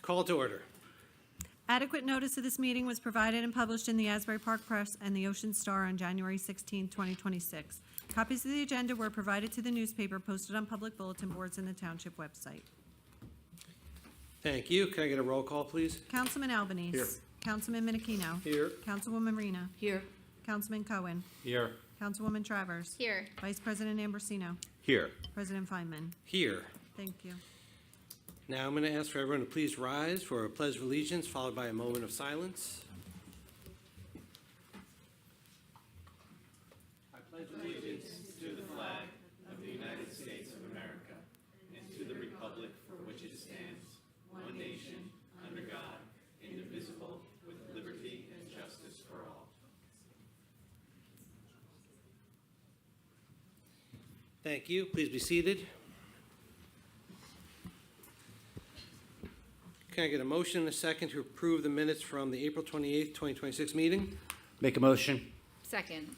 Call to order. Adequate notice of this meeting was provided and published in the Asbury Park Press and the Ocean Star on January 16, 2026. Copies of the agenda were provided to the newspaper posted on public bulletin boards and the Township website. Thank you. Can I get a roll call, please? Councilman Albanese. Here. Councilman Minikino. Here. Councilwoman Rena. Here. Councilman Cohen. Here. Councilwoman Travers. Here. Vice President Ambrosino. Here. President Feinman. Here. Thank you. Now I'm going to ask for everyone to please rise for a pledge of allegiance, followed by a moment of silence. I pledge allegiance to the flag of the United States of America and to the republic for which it stands, one nation, under God, indivisible, with liberty and justice for all. Thank you. Please be seated. Can I get a motion and a second to approve the minutes from the April 28th, 2026 meeting? Make a motion. Second.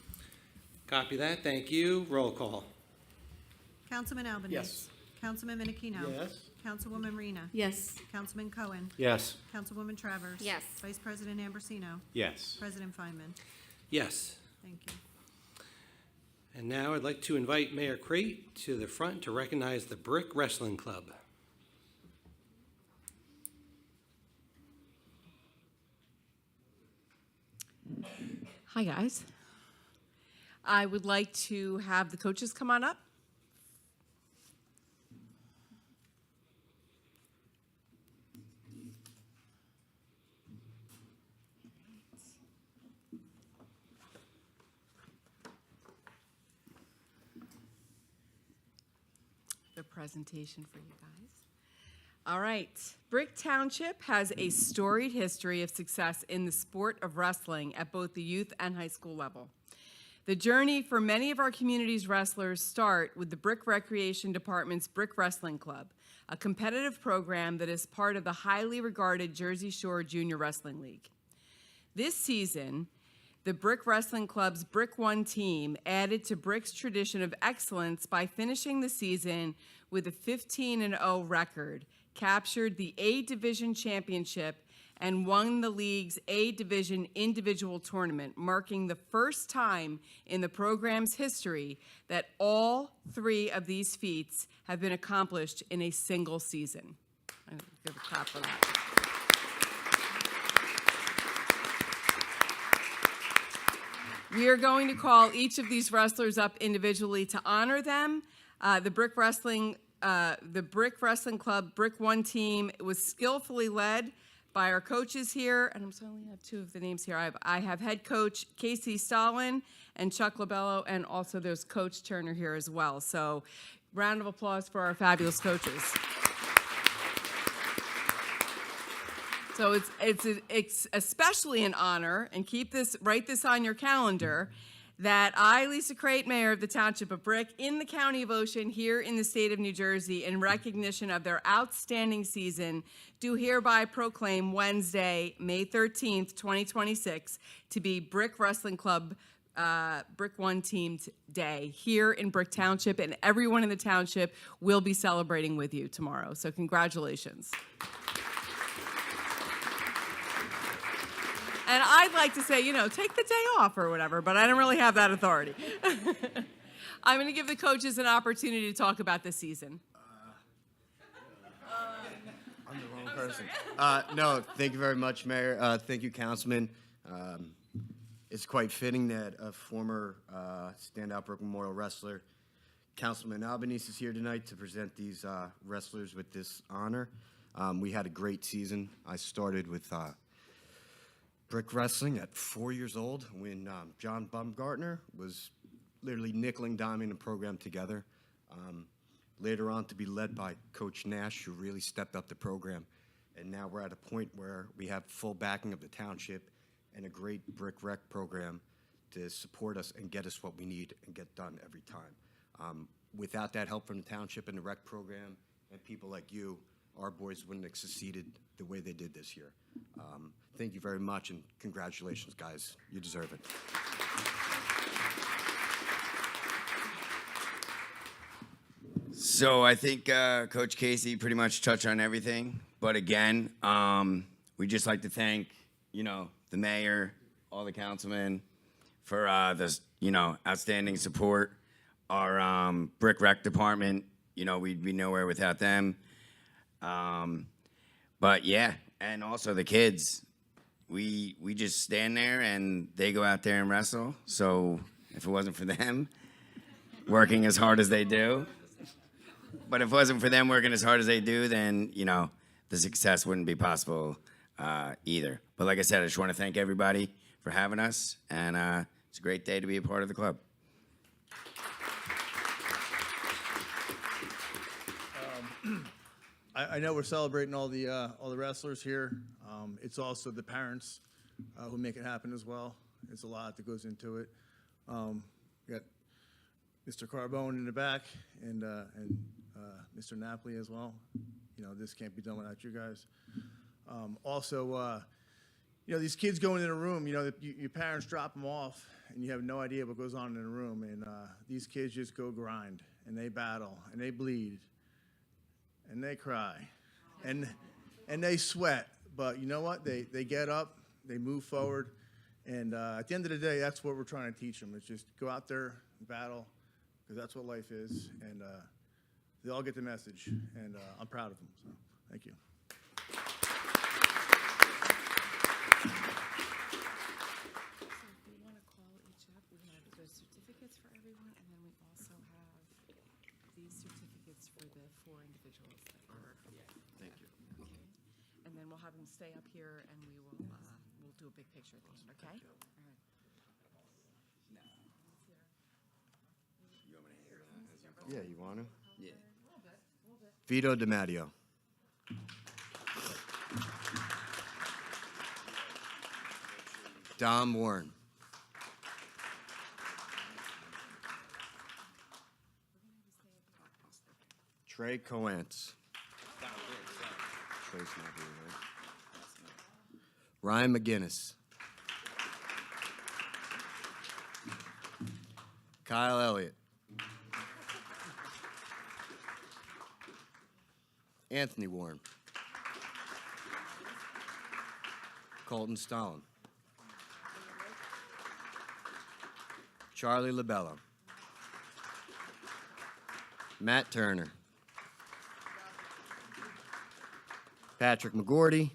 Copy that. Thank you. Roll call. Councilman Albanese. Yes. Councilman Minikino. Yes. Councilwoman Rena. Yes. Councilman Cohen. Yes. Councilwoman Travers. Yes. Vice President Ambrosino. Yes. President Feinman. Yes. Thank you. And now I'd like to invite Mayor Crate to the front to recognize the Brick Wrestling Club. Hi, guys. I would like to have the coaches come on up. The presentation for you guys. All right. Brick Township has a storied history of success in the sport of wrestling at both the youth and high school level. The journey for many of our community's wrestlers start with the Brick Recreation Department's Brick Wrestling Club, a competitive program that is part of the highly regarded Jersey Shore Junior Wrestling League. This season, the Brick Wrestling Club's Brick One team added to Brick's tradition of excellence by finishing the season with a 15-0 record, captured the A Division championship, and won the league's A Division individual tournament, marking the first time in the program's history that all three of these feats have been accomplished in a single season. I'm gonna give a clap for that. We are going to call each of these wrestlers up individually to honor them. The Brick Wrestling Club Brick One team was skillfully led by our coaches here, and I'm sorry, I only have two of the names here. I have head coach Casey Stalin and Chuck Labello, and also there's Coach Turner here as well. So, round of applause for our fabulous coaches. So it's especially an honor, and write this on your calendar, that I, Lisa Crate, Mayor of the Township of Brick, in the County of Ocean, here in the state of New Jersey, in recognition of their outstanding season, do hereby proclaim Wednesday, May 13th, 2026, to be Brick Wrestling Club Brick One Team Day here in Brick Township, and everyone in the township will be celebrating with you tomorrow. So congratulations. And I'd like to say, take the day off or whatever, but I don't really have that authority. I'm going to give the coaches an opportunity to talk about this season. I'm the wrong person. No, thank you very much, Mayor. Thank you, Councilman. It's quite fitting that a former standout Brick Memorial wrestler, Councilman Albanese, is here tonight to present these wrestlers with this honor. We had a great season. I started with brick wrestling at 4 years old when John Baumgartner was literally nickel and diming the program together. Later on to be led by Coach Nash, who really stepped up the program. And now we're at a point where we have full backing of the township and a great brick rec program to support us and get us what we need and get done every time. Without that help from the township and the rec program and people like you, our boys wouldn't have succeeded the way they did this year. Thank you very much, and congratulations, guys. You deserve it. So I think Coach Casey pretty much touched on everything. But again, we just like to thank, the mayor, all the councilmen for this, outstanding support. Our brick rec department, we'd be nowhere without them. But yeah, and also the kids. We just stand there and they go out there and wrestle. So if it wasn't for them working as hard as they do, but if it wasn't for them working as hard as they do, then, the success wouldn't be possible either. But like I said, I just want to thank everybody for having us, and it's a great day to be a part of the club. I know we're celebrating all the wrestlers here. It's also the parents who make it happen as well. It's a lot that goes into it. We got Mr. Carbone in the back and Mr. Napoli as well. This can't be done without you guys. Also, these kids going in a room. Your parents drop them off, and you have no idea what goes on in the room. And these kids just go grind, and they battle, and they bleed, and they cry, and they sweat. But you know what? They get up, they move forward, and at the end of the day, that's what we're trying to teach them. It's just go out there and battle, because that's what life is. And they all get the message, and I'm proud of them. So thank you. We want to call each up. We have those certificates for everyone, and then we also have these certificates for the 4 individuals that were. Thank you. Okay. And then we'll have them stay up here, and we'll do a big picture at the end. Okay. All right. Yeah, you want to? Yeah. Vito DiMatteo. Dom Warren. Trey Coantz. Trey's not here, right? Ryan McGinnis. Kyle Elliott. Anthony Warren. Colton Stalin. Charlie LaBella. Matt Turner. Patrick McGordy.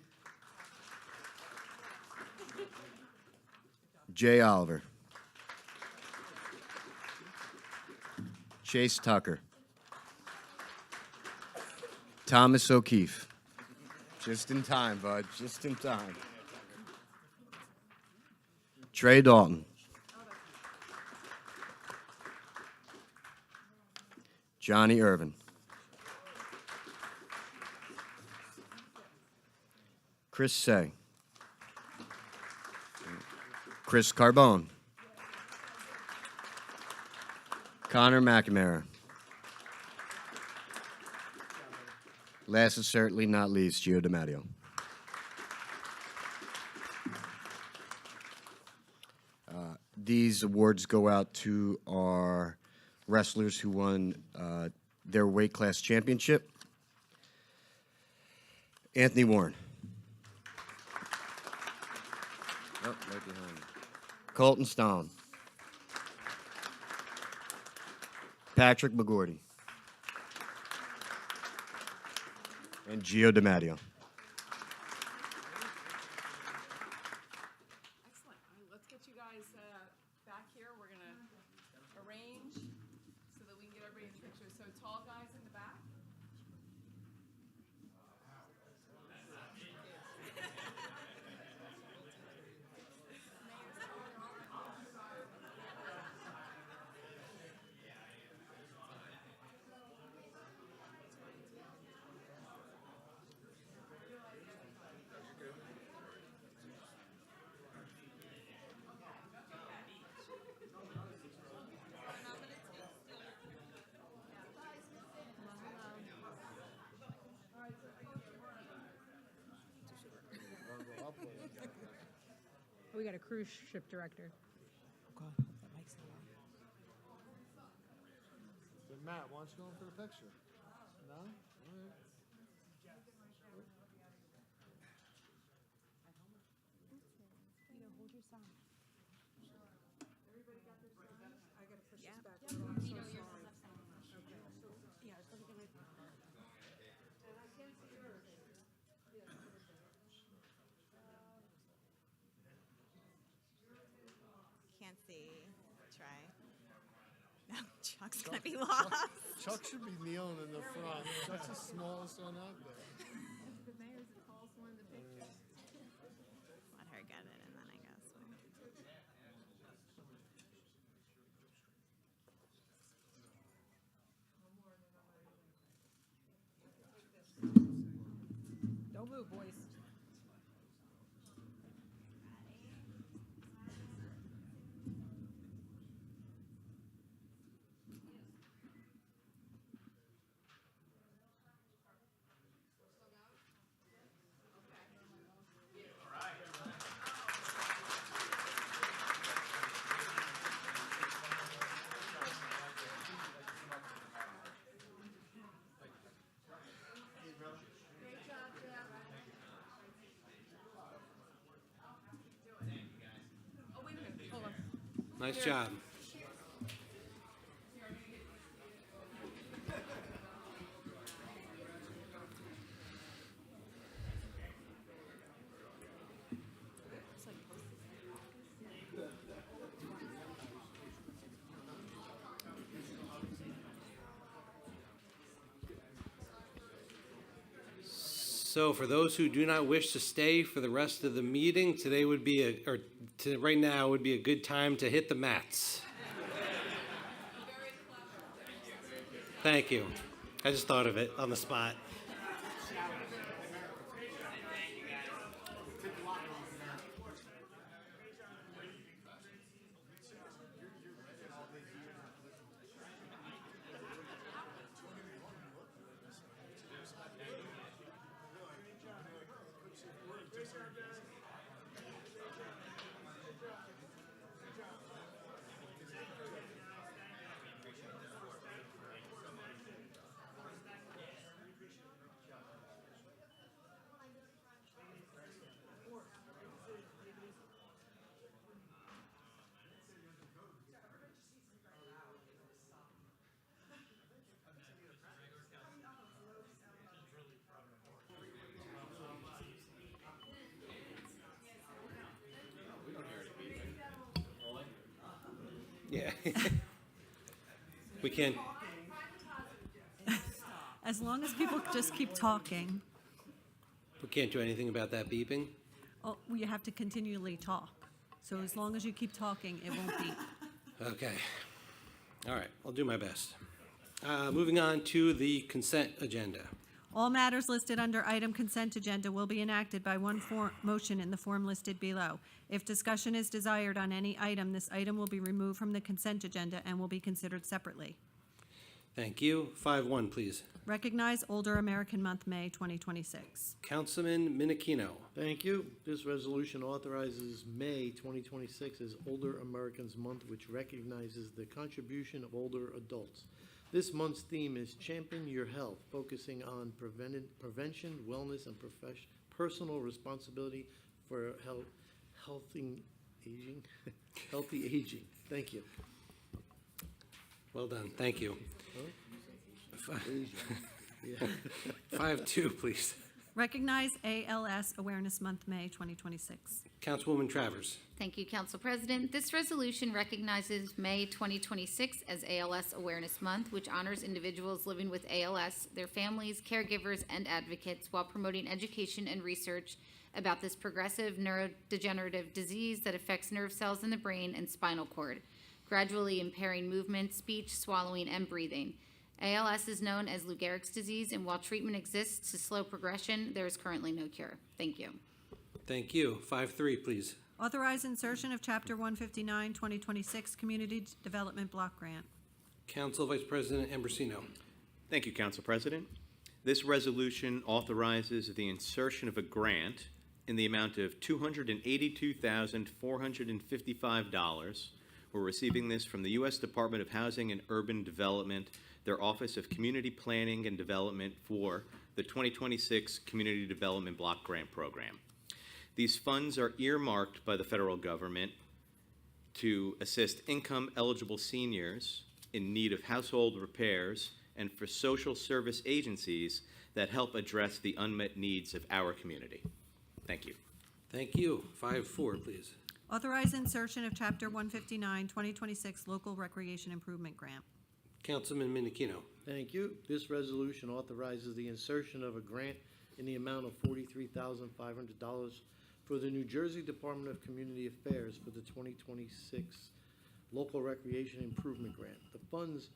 Jay Oliver. Chase Tucker. Thomas O'Keefe. Just in time, bud. Just in time. Trey Dalton. Johnny Irvin. Chris Say. Chris Carbone. Connor McNamara. Last and certainly not least, Gio DiMatteo. These awards go out to our wrestlers who won their weight class championship. Anthony Warren. Oh, right behind me. Colton Stone. Patrick McGordy. And Gio DiMatteo. Excellent. All right, let's get you guys back here. We're going to arrange so that we can get everybody in picture. So tall guys in the back. We got a cruise ship director. Matt, why don't you go in for the picture? No? All right. Can't see. Try. No, Chuck's gonna be lost. Chuck should be kneeling in the front. Chuck's the smallest one out there. Let her get it, and then I guess. Don't move, boys. Nice job. So for those who do not wish to stay for the rest of the meeting, today would be right now would be a good time to hit the mats. Thank you. I just thought of it on the spot. Yeah. We can't. As long as people just keep talking, We can't do anything about that beeping. oh, you have to continually talk. So as long as you keep talking, it won't beep. Okay. All right. I'll do my best. Moving on to the consent agenda. All matters listed under item consent agenda will be enacted by one motion in the form listed below. If discussion is desired on any item, this item will be removed from the consent agenda and will be considered separately. Thank you. 5-1, please. Recognize Older American Month, May 2026. Councilman Minikino. Thank you. This resolution authorizes May 2026 as Older Americans Month, which recognizes the contribution of older adults. This month's theme is Champion Your Health, focusing on prevention, wellness, and personal responsibility for healthy aging. Healthy aging. Thank you. Well done. Thank you. Aging. Yeah. 5-2, please. Recognize ALS Awareness Month, May 2026. Councilwoman Travers. Thank you, Council President. This resolution recognizes May 2026 as ALS Awareness Month, which honors individuals living with ALS, their families, caregivers, and advocates while promoting education and research about this progressive neurodegenerative disease that affects nerve cells in the brain and spinal cord, gradually impairing movement, speech, swallowing, and breathing. ALS is known as Lou Gehrig's disease, and while treatment exists to slow progression, there is currently no cure. Thank you. Thank you. 5-3, please. Authorize insertion of Chapter 159, 2026 Community Development Block Grant. Council Vice President Ambrosino. Thank you, Council President. This resolution authorizes the insertion of a grant in the amount of $282,455. We're receiving this from the U.S. Department of Housing and Urban Development, their Office of Community Planning and Development for the 2026 Community Development Block Grant Program. These funds are earmarked by the federal government to assist income-eligible seniors in need of household repairs and for social service agencies that help address the unmet needs of our community. Thank you. Thank you. 5-4, please. Authorize insertion of Chapter 159, 2026 Local Recreation Improvement Grant. Councilman Minichino. Thank you. This resolution authorizes the insertion of a grant in the amount of $43,500 for the New Jersey Department of Community Affairs for the 2026 Local Recreation Improvement Grant. The funds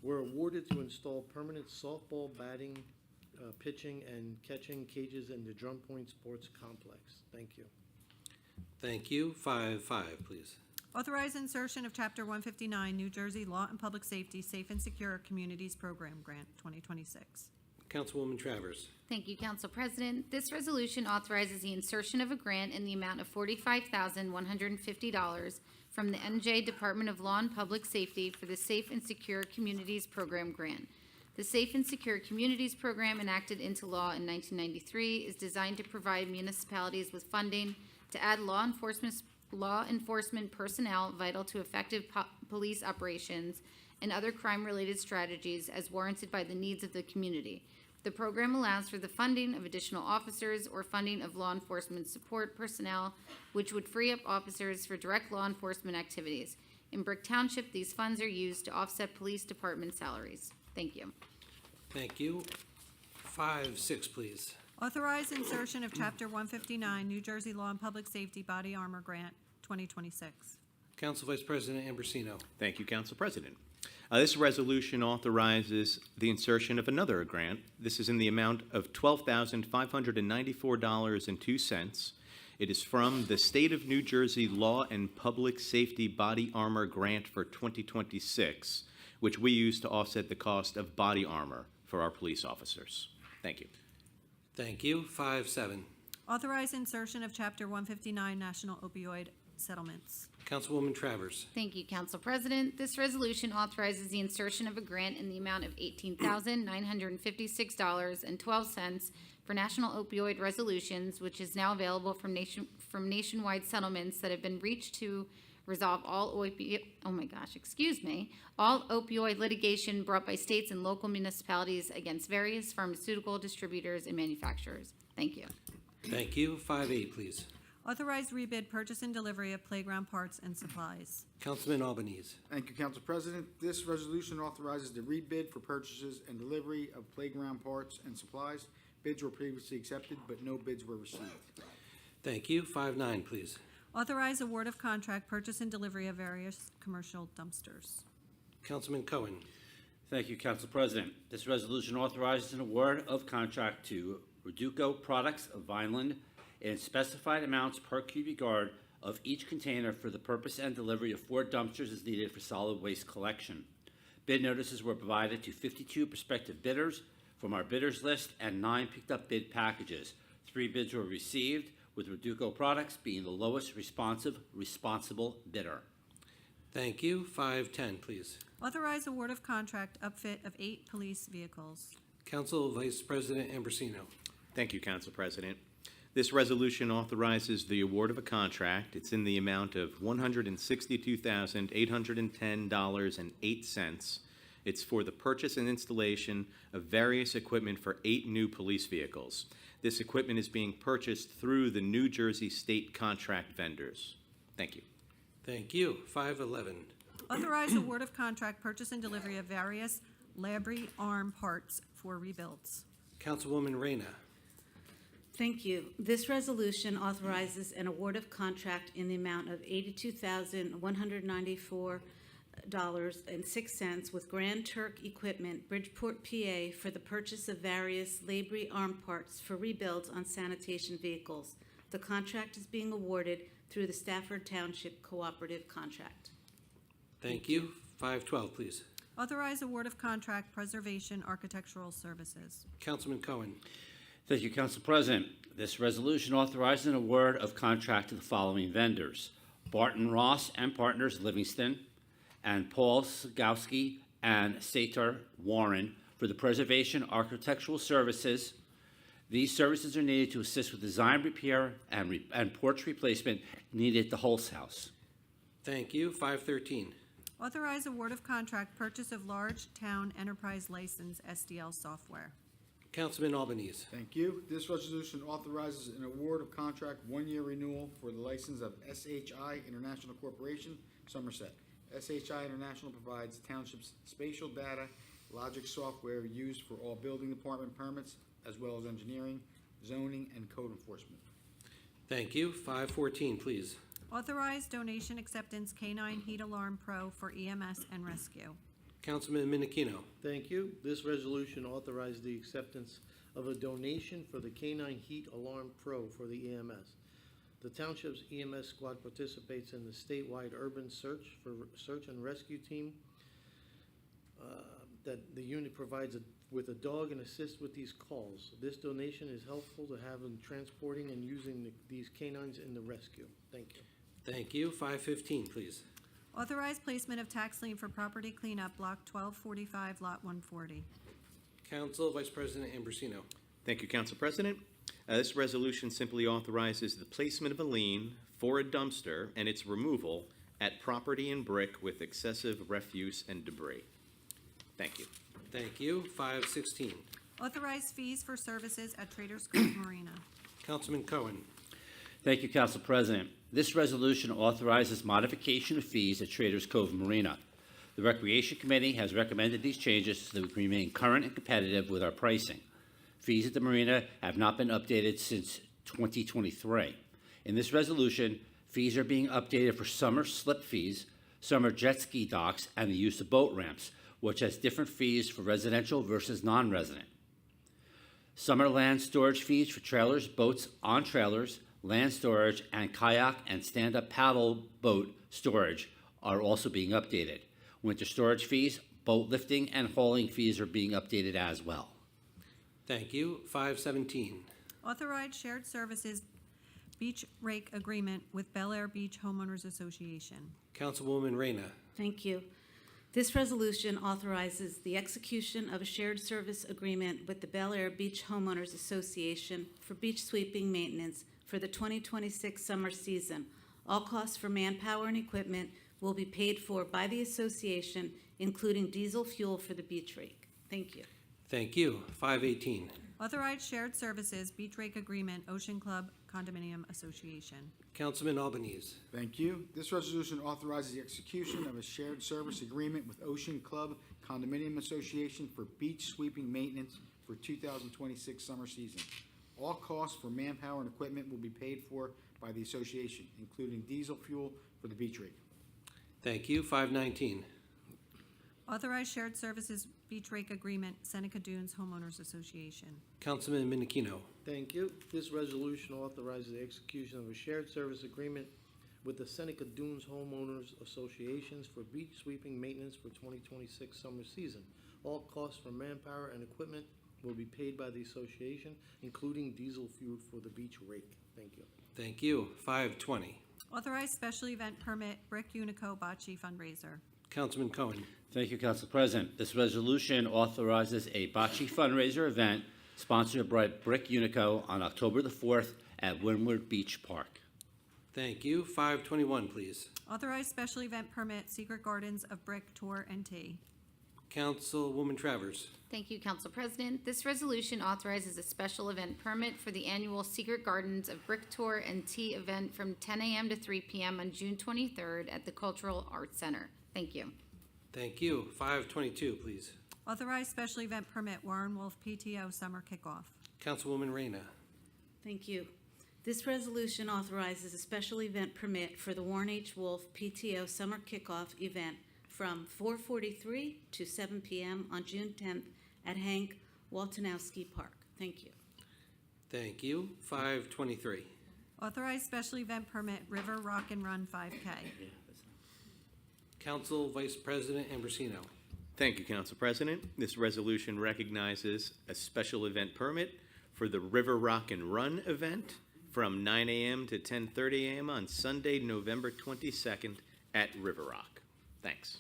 were awarded to install permanent softball batting, pitching, and catching cages in the Drum Point Sports Complex. Thank you. Thank you. 5-5, please. Authorize insertion of Chapter 159, New Jersey Law and Public Safety Safe and Secure Communities Program Grant, 2026. Councilwoman Travers. Thank you, Council President. This resolution authorizes the insertion of a grant in the amount of $45,150 from the NJ Department of Law and Public Safety for the Safe and Secure Communities Program Grant. The Safe and Secure Communities Program, enacted into law in 1993, is designed to provide municipalities with funding to add law enforcement personnel vital to effective police operations and other crime-related strategies as warranted by the needs of the community. The program allows for the funding of additional officers or funding of law enforcement support personnel, which would free up officers for direct law enforcement activities. In Brick Township, these funds are used to offset police department salaries. Thank you. Thank you. 5-6, please. Authorize insertion of Chapter 159, New Jersey Law and Public Safety Body Armor Grant, 2026. Council Vice President Ambrosino. Thank you, Council President. This resolution authorizes the insertion of another grant. This is in the amount of $12,594.02. It is from the State of New Jersey Law and Public Safety Body Armor Grant for 2026, which we use to offset the cost of body armor for our police officers. Thank you. Thank you. 5-7. Authorize insertion of Chapter 159, National Opioid Settlements. Councilwoman Travers. Thank you, Council President. This resolution authorizes the insertion of a grant in the amount of $18,956.12 for national opioid resolutions, which is now available from nationwide settlements that have been reached to resolve all opioid litigation brought by states and local municipalities against various pharmaceutical distributors and manufacturers. Thank you. Thank you. 5-8, please. Authorize rebid purchase and delivery of playground parts and supplies. Councilman Albanese. Thank you, Council President. This resolution authorizes the rebid for purchases and delivery of playground parts and supplies. Bids were previously accepted, but no bids were received. Thank you. 5-9, please. Authorize award of contract purchase and delivery of various commercial dumpsters. Councilman Cohen. Thank you, Council President. This resolution authorizes an award of contract to Reduco Products of Vineland in specified amounts per cubic yard of each container for the purpose and delivery of 4 dumpsters as needed for solid waste collection. Bid notices were provided to 52 prospective bidders from our bidders list and 9 picked up bid packages. 3 bids were received, with Reduco Products being the lowest responsible bidder. Thank you. 5-10, please. Authorize award of contract upfit of 8 police vehicles. Council Vice President Ambrosino. Thank you, Council President. This resolution authorizes the award of a contract. It's in the amount of $162,810.08. It's for the purchase and installation of various equipment for 8 new police vehicles. This equipment is being purchased through the New Jersey state contract vendors. Thank you. Thank you. 5-11. Authorize award of contract purchase and delivery of various Labrie arm parts for rebuilds. Councilwoman Reyna. Thank you. This resolution authorizes an award of contract in the amount of $82,194.06 with Grand Turk Equipment, Bridgeport, PA, for the purchase of various Labrie arm parts for rebuilds on sanitation vehicles. The contract is being awarded through the Stafford Township Cooperative Contract. Thank you. 5-12, please. Authorize award of contract preservation architectural services. Councilman Cohen. Thank you, Council President. This resolution authorizes an award of contract to the following vendors: Barton Ross and Partners Livingston, and Paul Sagowski and Sator Warren for the preservation architectural services. These services are needed to assist with design, repair, and porch replacement needed at the Holz House. Thank you. 513. Authorize award of contract purchase of large town enterprise license SDL software. Councilman Albanese. Thank you. This resolution authorizes an award of contract one-year renewal for the license of SHI International Corporation, Somerset. SHI International provides Township's spatial data logic software used for all building department permits, as well as engineering, zoning, and code enforcement. Thank you. 514, please. Authorize donation acceptance K9 Heat Alarm Pro for EMS and rescue. Councilman Minikino. Thank you. This resolution authorized the acceptance of a donation for the K9 Heat Alarm Pro for the EMS. The Township's EMS squad participates in the statewide urban search and rescue team that the unit provides with a dog and assists with these calls. This donation is helpful to have in transporting and using these canines in the rescue. Thank you. Thank you. 515, please. Authorize placement of tax lien for property cleanup, Block 1245, Lot 140. Council Vice President Ambrosino. Thank you, Council President. This resolution simply authorizes the placement of a lien for a dumpster and its removal at property and brick with excessive refuse and debris. Thank you. Thank you. 516. Authorize fees for services at Traders Cove Marina. Councilman Cohen. Thank you, Council President. This resolution authorizes modification of fees at Traders Cove Marina. The Recreation Committee has recommended these changes so that we remain current and competitive with our pricing. Fees at the marina have not been updated since 2023. In this resolution, fees are being updated for summer slip fees, summer jet ski docks, and the use of boat ramps, which has different fees for residential versus non-resident. Summer land storage fees for trailers, boats on trailers, land storage, and kayak and stand-up paddle boat storage are also being updated. Winter storage fees, boat lifting, and hauling fees are being updated as well. Thank you. 517. Authorize shared services beach rake agreement with Bel Air Beach Homeowners Association. Councilwoman Reyna. Thank you. This resolution authorizes the execution of a shared service agreement with the Bel Air Beach Homeowners Association for beach sweeping maintenance for the 2026 summer season. All costs for manpower and equipment will be paid for by the association, including diesel fuel for the beach rake. Thank you. Thank you. 518. Authorize shared services beach rake agreement Ocean Club Condominium Association. Councilman Albanese. Thank you. This resolution authorizes the execution of a shared service agreement with Ocean Club Condominium Association for beach sweeping maintenance for 2026 summer season. All costs for manpower and equipment will be paid for by the association, including diesel fuel for the beach rake. Thank you. 519. Authorize shared services beach rake agreement Seneca Dunes Homeowners Association. Councilman Minikino. Thank you. This resolution authorizes the execution of a shared service agreement with the Seneca Dunes Homeowners Associations for beach sweeping maintenance for 2026 summer season. All costs for manpower and equipment will be paid by the association, including diesel fuel for the beach rake. Thank you. Thank you. 520. Authorize special event permit Brick Unico Bocce fundraiser. Councilman Cohen. Thank you, Council President. This resolution authorizes a bocce fundraiser event sponsored by Brick Unico on October the 4th at Windward Beach Park. Thank you. 521, please. Authorize special event permit Secret Gardens of Brick Tour and Tea. Councilwoman Travers. Thank you, Council President. This resolution authorizes a special event permit for the annual Secret Gardens of Brick Tour and Tea event from 10 a.m. to 3 p.m. on June 23rd at the Cultural Arts Center. Thank you. Thank you. 522, please. Authorize special event permit Warren Wolf PTO summer kickoff. Councilwoman Reyna. Thank you. This resolution authorizes a special event permit for the Warren H. Wolf PTO summer kickoff event from 4:43 to 7 p.m. on June 10th at Hank Waltonowski Park. Thank you. Thank you. 523. Authorize special event permit River Rock and Run 5K. Council Vice President Ambrosino. Thank you, Council President. This resolution recognizes a special event permit for the River Rock and Run event from 9 a.m. to 10:30 a.m. on Sunday, November 22nd at River Rock. Thanks.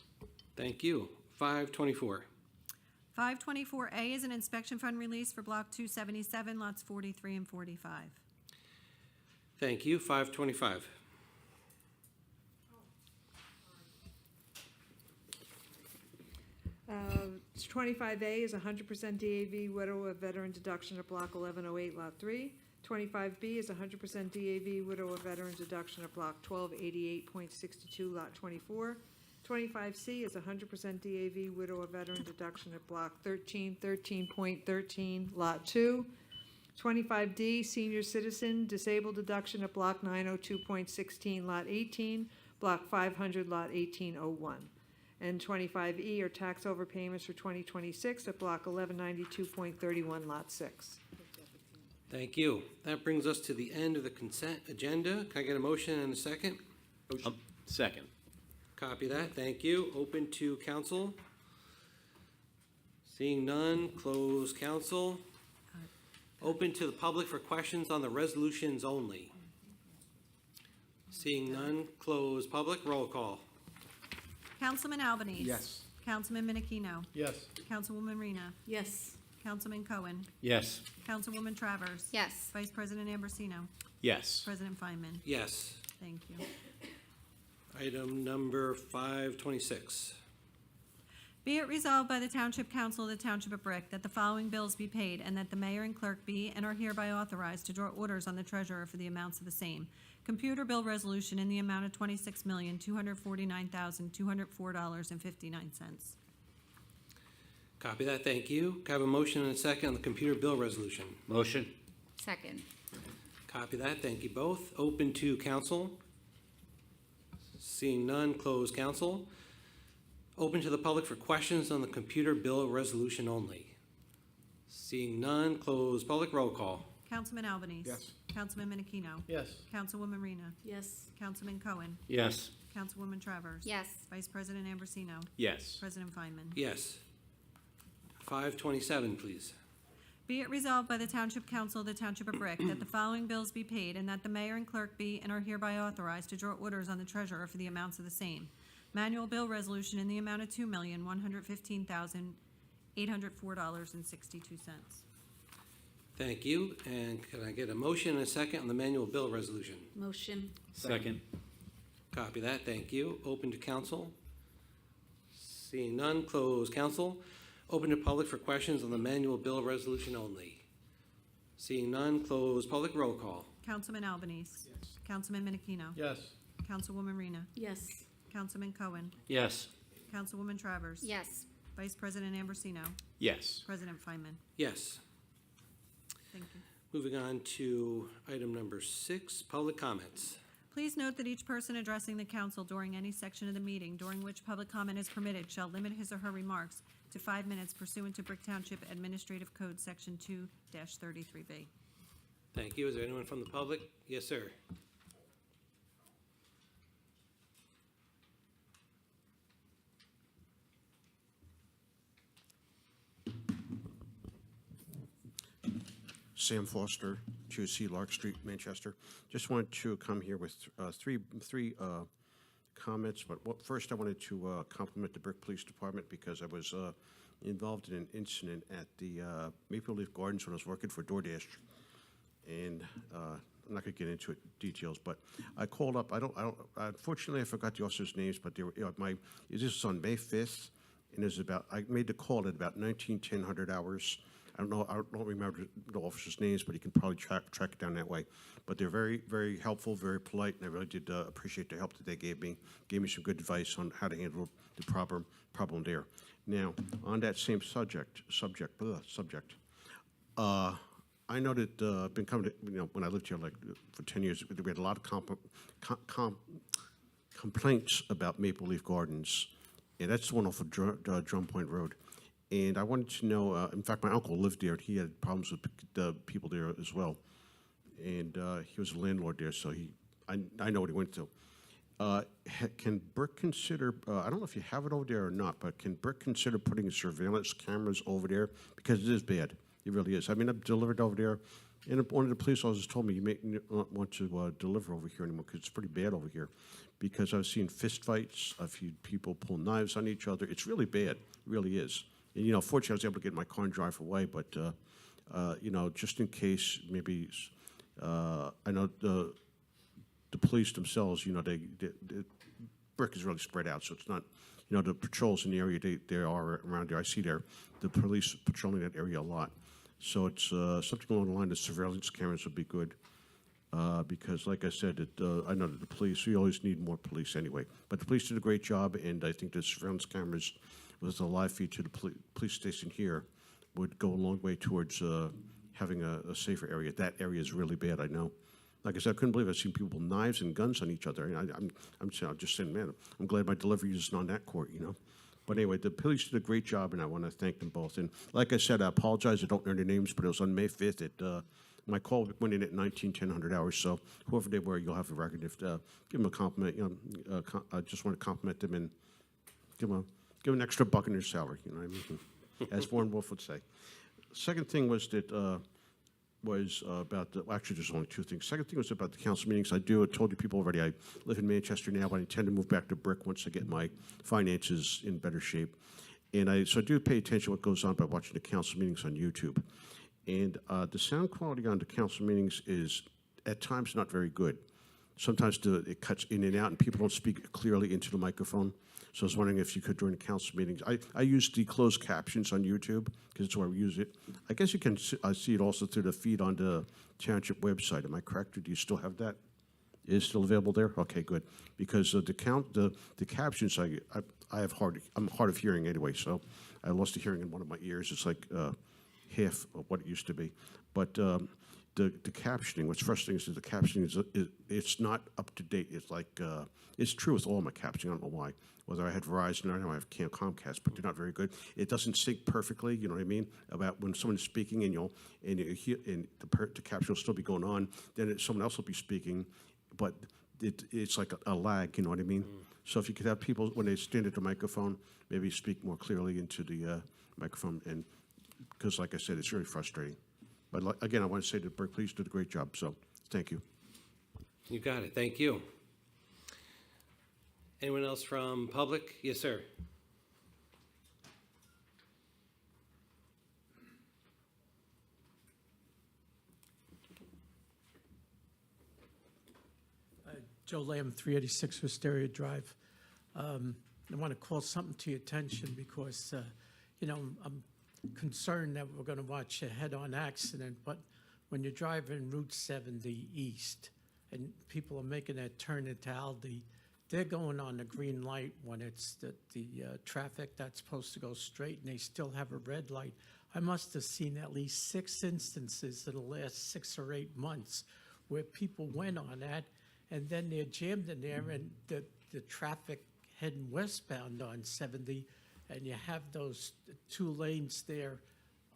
Thank you. 524. 524A is an inspection fund release for Block 277, lots 43 and 45. Thank you. 525. Uh, 25A is 100% DAV widow of veteran deduction at Block 1108, Lot 3. 25B is 100% DAV widow of veteran deduction at Block 1288.62, Lot 24. 25C is 100% DAV widow of veteran deduction at Block 1313.13, Lot 2. 25D, senior citizen disabled deduction at Block 902.16, Lot 18, Block 500, Lot 1801. And 25E are tax overpayments for 2026 at Block 1192.31, Lot 6. Thank you. That brings us to the end of the consent agenda. Can I get a motion and a second? Second. Copy that. Thank you. Open to council. Seeing none, close council. Open to the public for questions on the resolutions only. Seeing none, close public. Roll call. Councilman Albanese. Yes. Councilman Menachino. Yes. Councilwoman Rena. Yes. Councilman Cohen. Yes. Councilwoman Travers. Yes. Vice President Ambrosino. Yes. President Feynman. Yes. Thank you. Item number 526. Be it resolved by the Township Council of the Township of Brick that the following bills be paid and that the mayor and clerk be and are hereby authorized to draw orders on the treasurer for the amounts of the same. Computer bill resolution in the amount of $26,249,204.59. Copy that. Thank you. Can I have a motion and a second on the computer bill resolution? Motion. Second. Copy that. Thank you both. Open to council. Seeing none, close council. Open to the public for questions on the computer bill resolution only. Seeing none, close public. Roll call. Councilman Albanese. Yes. Councilman Menachino. Yes. Councilwoman Rena. Yes. Councilman Cohen. Yes. Councilwoman Travers. Yes. Vice President Ambrosino. Yes. President Feynman. Yes. 527, please. Be it resolved by the Township Council of the Township of Brick that the following bills be paid and that the mayor and clerk be and are hereby authorized to draw orders on the treasurer for the amounts of the same. Manual bill resolution in the amount of $2,115,804.62. Thank you. And can I get a motion and a second on the manual bill resolution? Motion. Second. Copy that. Thank you. Open to council. Seeing none, close council. Open to public for questions on the manual bill resolution only. Seeing none, close public. Roll call. Councilman Albanese. Yes. Councilman Menachino. Yes. Councilwoman Rena. Yes. Councilman Cohen. Yes. Councilwoman Travers. Yes. Vice President Ambrosino. Yes. President Feynman. Yes. Thank you. Moving on to item number 6, public comments. Please note that each person addressing the council during any section of the meeting during which public comment is permitted shall limit his or her remarks to 5 minutes pursuant to Brick Township Administrative Code Section 2-33B. Thank you. Is there anyone from the public? Yes, sir. Sam Foster, 2C Lark Street, Manchester. Just wanted to come here with three comments, but first I wanted to compliment the Brick Police Department because I was involved in an incident at the Maple Leaf Gardens when I was working for DoorDash, and I'm not going to get into details, but I called up. Unfortunately, I forgot the officers' names, but they were this was on May 5th, and I made the call at about 100 hours. I don't remember the officers' names, but you can probably track it down that way. But they're very, very helpful, very polite, and I really did appreciate the help that they gave me. Gave me some good advice on how to handle the problem there. Now, on that same subject, I know that I've been coming to, when I lived here for 10 years, we had a lot of complaints about Maple Leaf Gardens, and that's the one off of Drum Point Road. And I wanted to know, in fact, my uncle lived there. He had problems with the people there as well. And he was a landlord there, so I know what he went to. Can Brick consider, I don't know if you have it over there or not, but can Brick consider putting surveillance cameras over there? Because it is bad. It really is. I mean, I've delivered over there, and one of the police officers told me you may not want to deliver over here anymore because it's pretty bad over here. Because I've seen fist fights, I've seen people pull knives on each other. It's really bad. It really is. And, fortunately, I was able to get in my car and drive away, but, just in case, maybe, I know the police themselves, Brick is really spread out, so it's not, the patrols in the area, they are around there. I see the police patrolling that area a lot. So it's something along the line of surveillance cameras would be good. Because, like I said, I know that the police, we always need more police anyway. But the police did a great job, and I think the surveillance cameras with the live feed to the police station here would go a long way towards having a safer area. That area is really bad, I know. Like I said, I couldn't believe I've seen people with knives and guns on each other. And I'm just saying, man, I'm glad my delivery isn't on that court, But anyway, the police did a great job, and I want to thank them both. And like I said, I apologize, I don't know their names, but it was on May 5th at my call went in at 1000 hours, so whoever they were, you'll have a record. If give them a compliment, I just want to compliment them and give them an extra buck in their salary. You know what I mean? As Warren Wolf would say. Second thing was that about actually there's only two things. Second thing was about the council meetings. I told you people already. I live in Manchester now, but I intend to move back to Brick once I get my finances in better shape. And so I do pay attention to what goes on by watching the council meetings on YouTube. And the sound quality on the council meetings is at times not very good. Sometimes it cuts in and out, and people don't speak clearly into the microphone. So I was wondering if you could, during the council meetings, I use the closed captions on YouTube because it's where we use it. I guess you can see it also through the feed on the Township website. Am I correct, or do you still have that? It is still available there? Okay, good. Because the captions, I'm hard of hearing anyway, so I lost the hearing in one of my ears. It's like half of what it used to be. But the captioning, what's frustrating is that the captioning it's not up to date. It's like, it's true with all my captioning, I don't know why. Whether I had Verizon or I have Comcast, but they're not very good. It doesn't sync perfectly, you know what I mean? About when someone's speaking and the caption will still be going on, then someone else will be speaking, but it's like a lag, you know what I mean? So if you could have people, when they stand at the microphone, maybe speak more clearly into the microphone, and because like I said, it's really frustrating. But again, I want to say that Burke Police did a great job, so thank you. You got it. Thank you. Anyone else from public? Yes, sir. Joe Lamb, 386 Wisteria Drive. I want to call something to your attention because, I'm concerned that we're going to watch a head-on accident, but when you're driving Route 70 East and people are making that turn into Aldi, they're going on the green light when it's the traffic that's supposed to go straight, and they still have a red light. I must have seen at least 6 instances in the last 6 or 8 months where people went on that, and then they're jammed in there, and the traffic heading westbound on 70, and you have those 2 lanes there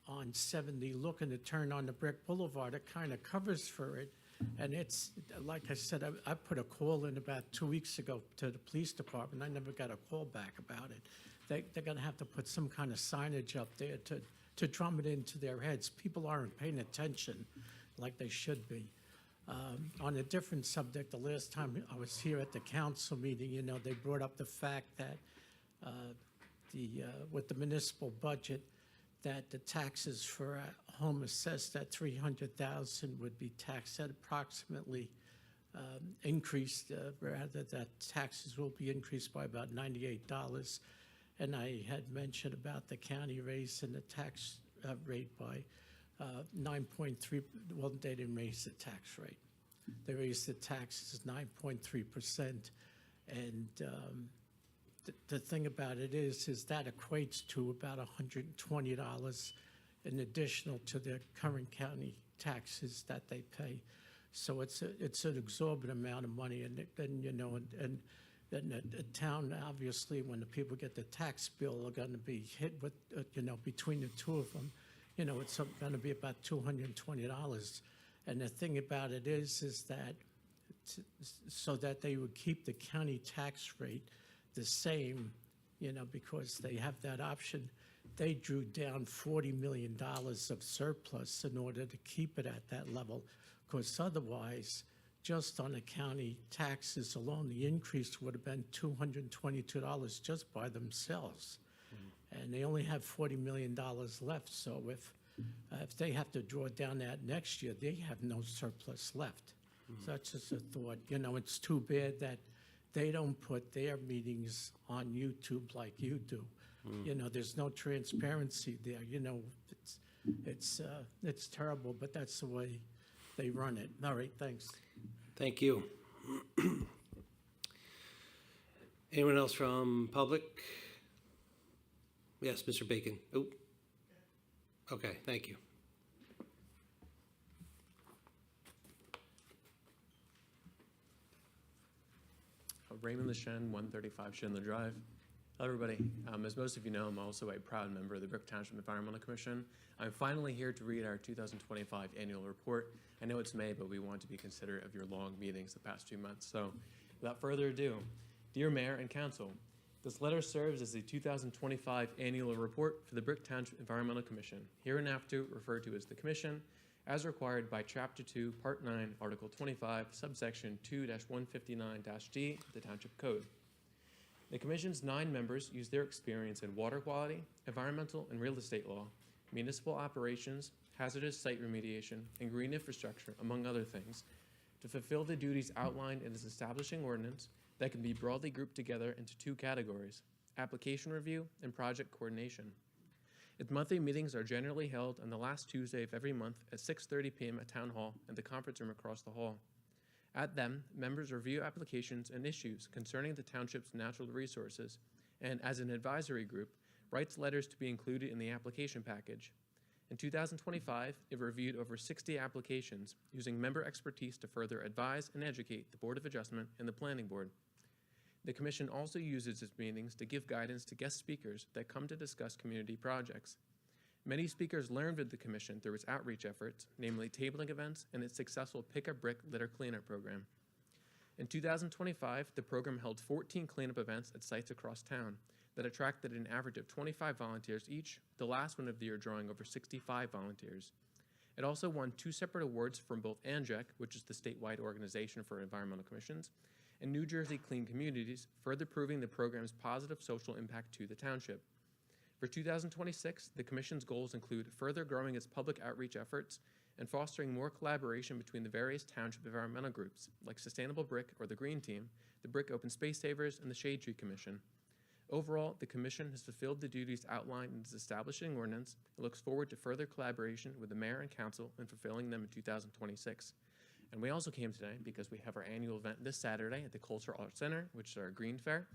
on 70 looking to turn on the Brick Boulevard. It kind of covers for it. And it's, like I said, I put a call in about 2 weeks ago to the police department. I never got a call back about it. They're going to have to put some kind of signage up there to drum it into their heads. People aren't paying attention like they should be. On a different subject, the last time I was here at the council meeting, they brought up the fact that with the municipal budget, that the taxes for a home assessed at $300,000 would be taxed at approximately increased, rather that taxes will be increased by about $98. And I had mentioned about the county raising the tax rate by 9.3. Well, they didn't raise the tax rate. They raised the taxes 9.3%, and the thing about it is that equates to about $120 in additional to their current county taxes that they pay. So it's an exorbitant amount of money, and then then the town, obviously, when the people get the tax bill, are going to be hit with between the two of them, it's going to be about $220. And the thing about it is that so that they would keep the county tax rate the same, because they have that option, they drew down $40 million of surplus in order to keep it at that level, because otherwise, just on the county taxes alone, the increase would have been $222 just by themselves. and they only have $40 million left, so if they have to draw down that next year, they have no surplus left. So that's just a thought. You know, it's too bad that they don't put their meetings on YouTube like you do. You know, there's no transparency there. You know, it's terrible, but that's the way they run it. All right, thanks. Thank you. Anyone else from public? Yes, Mr. Bacon. Oh. Okay, thank you. Raymond LeShen, 135 Schindler Drive. Hello, everybody. As most of you know, I'm also a proud member of the Brick Township Environmental Commission. I'm finally here to read our 2025 annual report. I know it's May, but we want to be considerate of your long meetings the past 2 months. So without further ado, dear Mayor and Council, this letter serves as the 2025 annual report for the Brick Township Environmental Commission, hereinafter referred to as the Commission, as required by Chapter 2, Part 9, Article 25, subsection 2-159-G of the Township Code. The Commission's 9 members use their experience in water quality, environmental and real estate law, municipal operations, hazardous site remediation, and green infrastructure, among other things, to fulfill the duties outlined in this establishing ordinance that can be broadly grouped together into 2 categories: application review and project coordination. Its monthly meetings are generally held on the last Tuesday of every month at 6:30 p.m. at Town Hall and the conference room across the hall. At them, members review applications and issues concerning the township's natural resources, and as an advisory group, writes letters to be included in the application package. In 2025, it reviewed over 60 applications, using member expertise to further advise and educate the Board of Adjustment and the Planning Board. The Commission also uses its meetings to give guidance to guest speakers that come to discuss community projects. Many speakers learned with the Commission through its outreach efforts, namely tabling events and its successful Pick a Brick Litter Cleanup program. In 2025, the program held 14 cleanup events at sites across town that attracted an average of 25 volunteers each, the last one of the year drawing over 65 volunteers. It also won 2 separate awards from both ANJEC, which is the statewide organization for environmental commissions, and New Jersey Clean Communities, further proving the program's positive social impact to the township. For 2026, the Commission's goals include further growing its public outreach efforts and fostering more collaboration between the various township environmental groups, like Sustainable Brick or the Green Team, the Brick Open Space Savers, and the Shade Tree Commission. Overall, the Commission has fulfilled the duties outlined in its establishing ordinance and looks forward to further collaboration with the Mayor and Council in fulfilling them in 2026. And we also came today because we have our annual event this Saturday at the Cultural Arts Center, which is our Green Fair.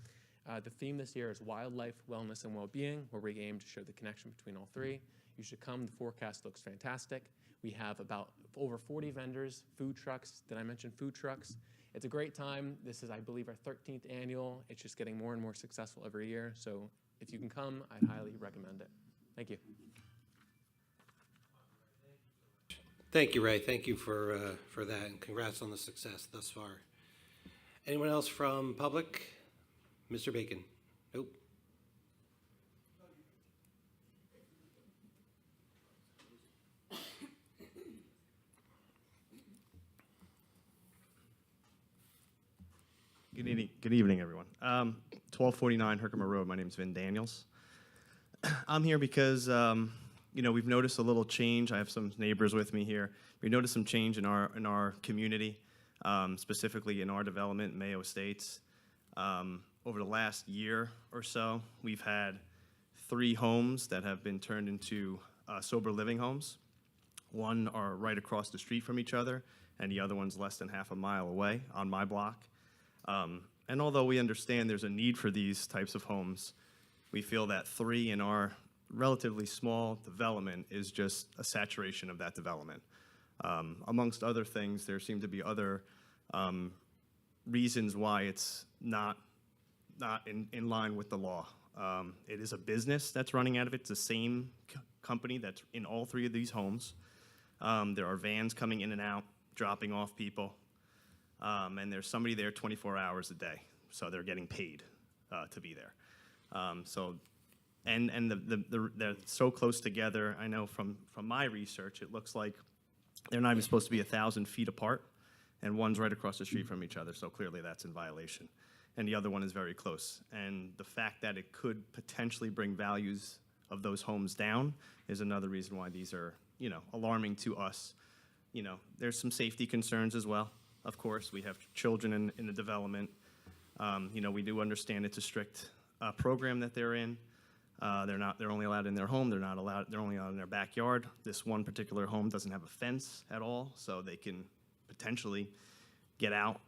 The theme this year is Wildlife, Wellness, and Well-Being, where we aim to show the connection between all 3. You should come. The forecast looks fantastic. We have about over 40 vendors, food trucks. Did I mention food trucks? It's a great time. This is, I believe, our 13th annual. It's just getting more and more successful every year. So if you can come, I'd highly recommend it. Thank you. Thank you, Ray. Thank you for that, and congrats on the success thus far. Anyone else from public? Mr. Bacon. Nope. Good evening, everyone. 1249 Herkimer Road. My name is Vin Daniels. I'm here because we've noticed a little change. I have some neighbors with me here. We noticed some change in our community, specifically in our development, Mayo Estates. Over the last year or so, we've had 3 homes that have been turned into sober living homes. One are right across the street from each other, and the other one's less than half a mile away on my block. And although we understand there's a need for these types of homes, we feel that 3 in our relatively small development is just a saturation of that development. Amongst other things, there seem to be other reasons why it's not in line with the law. It is a business that's running out of it. It's the same company that's in all 3 of these homes. There are vans coming in and out, dropping off people. And there's somebody there 24 hours a day, so they're getting paid to be there. They're so close together. I know from my research, it looks like they're not even supposed to be 1,000 feet apart, and one's right across the street from each other, so clearly that's in violation. and the other one is very close. And the fact that it could potentially bring values of those homes down is another reason why these are, alarming to us. There's some safety concerns as well. Of course, we have children in the development. We do understand it's a strict program that they're in. They're only allowed in their home. They're only allowed in their backyard. This one particular home doesn't have a fence at all, so they can potentially get out,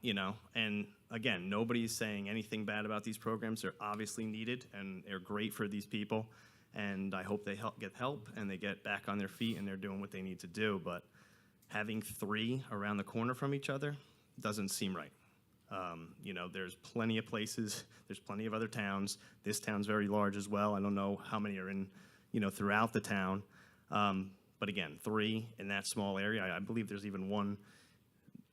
and again, nobody's saying anything bad about these programs. They're obviously needed, and they're great for these people, and I hope they get help, and they get back on their feet, and they're doing what they need to do, but having 3 around the corner from each other doesn't seem right. There's plenty of places, there's plenty of other towns. This town's very large as well. I don't know how many are in, throughout the town. But again, 3 in that small area. I believe there's even one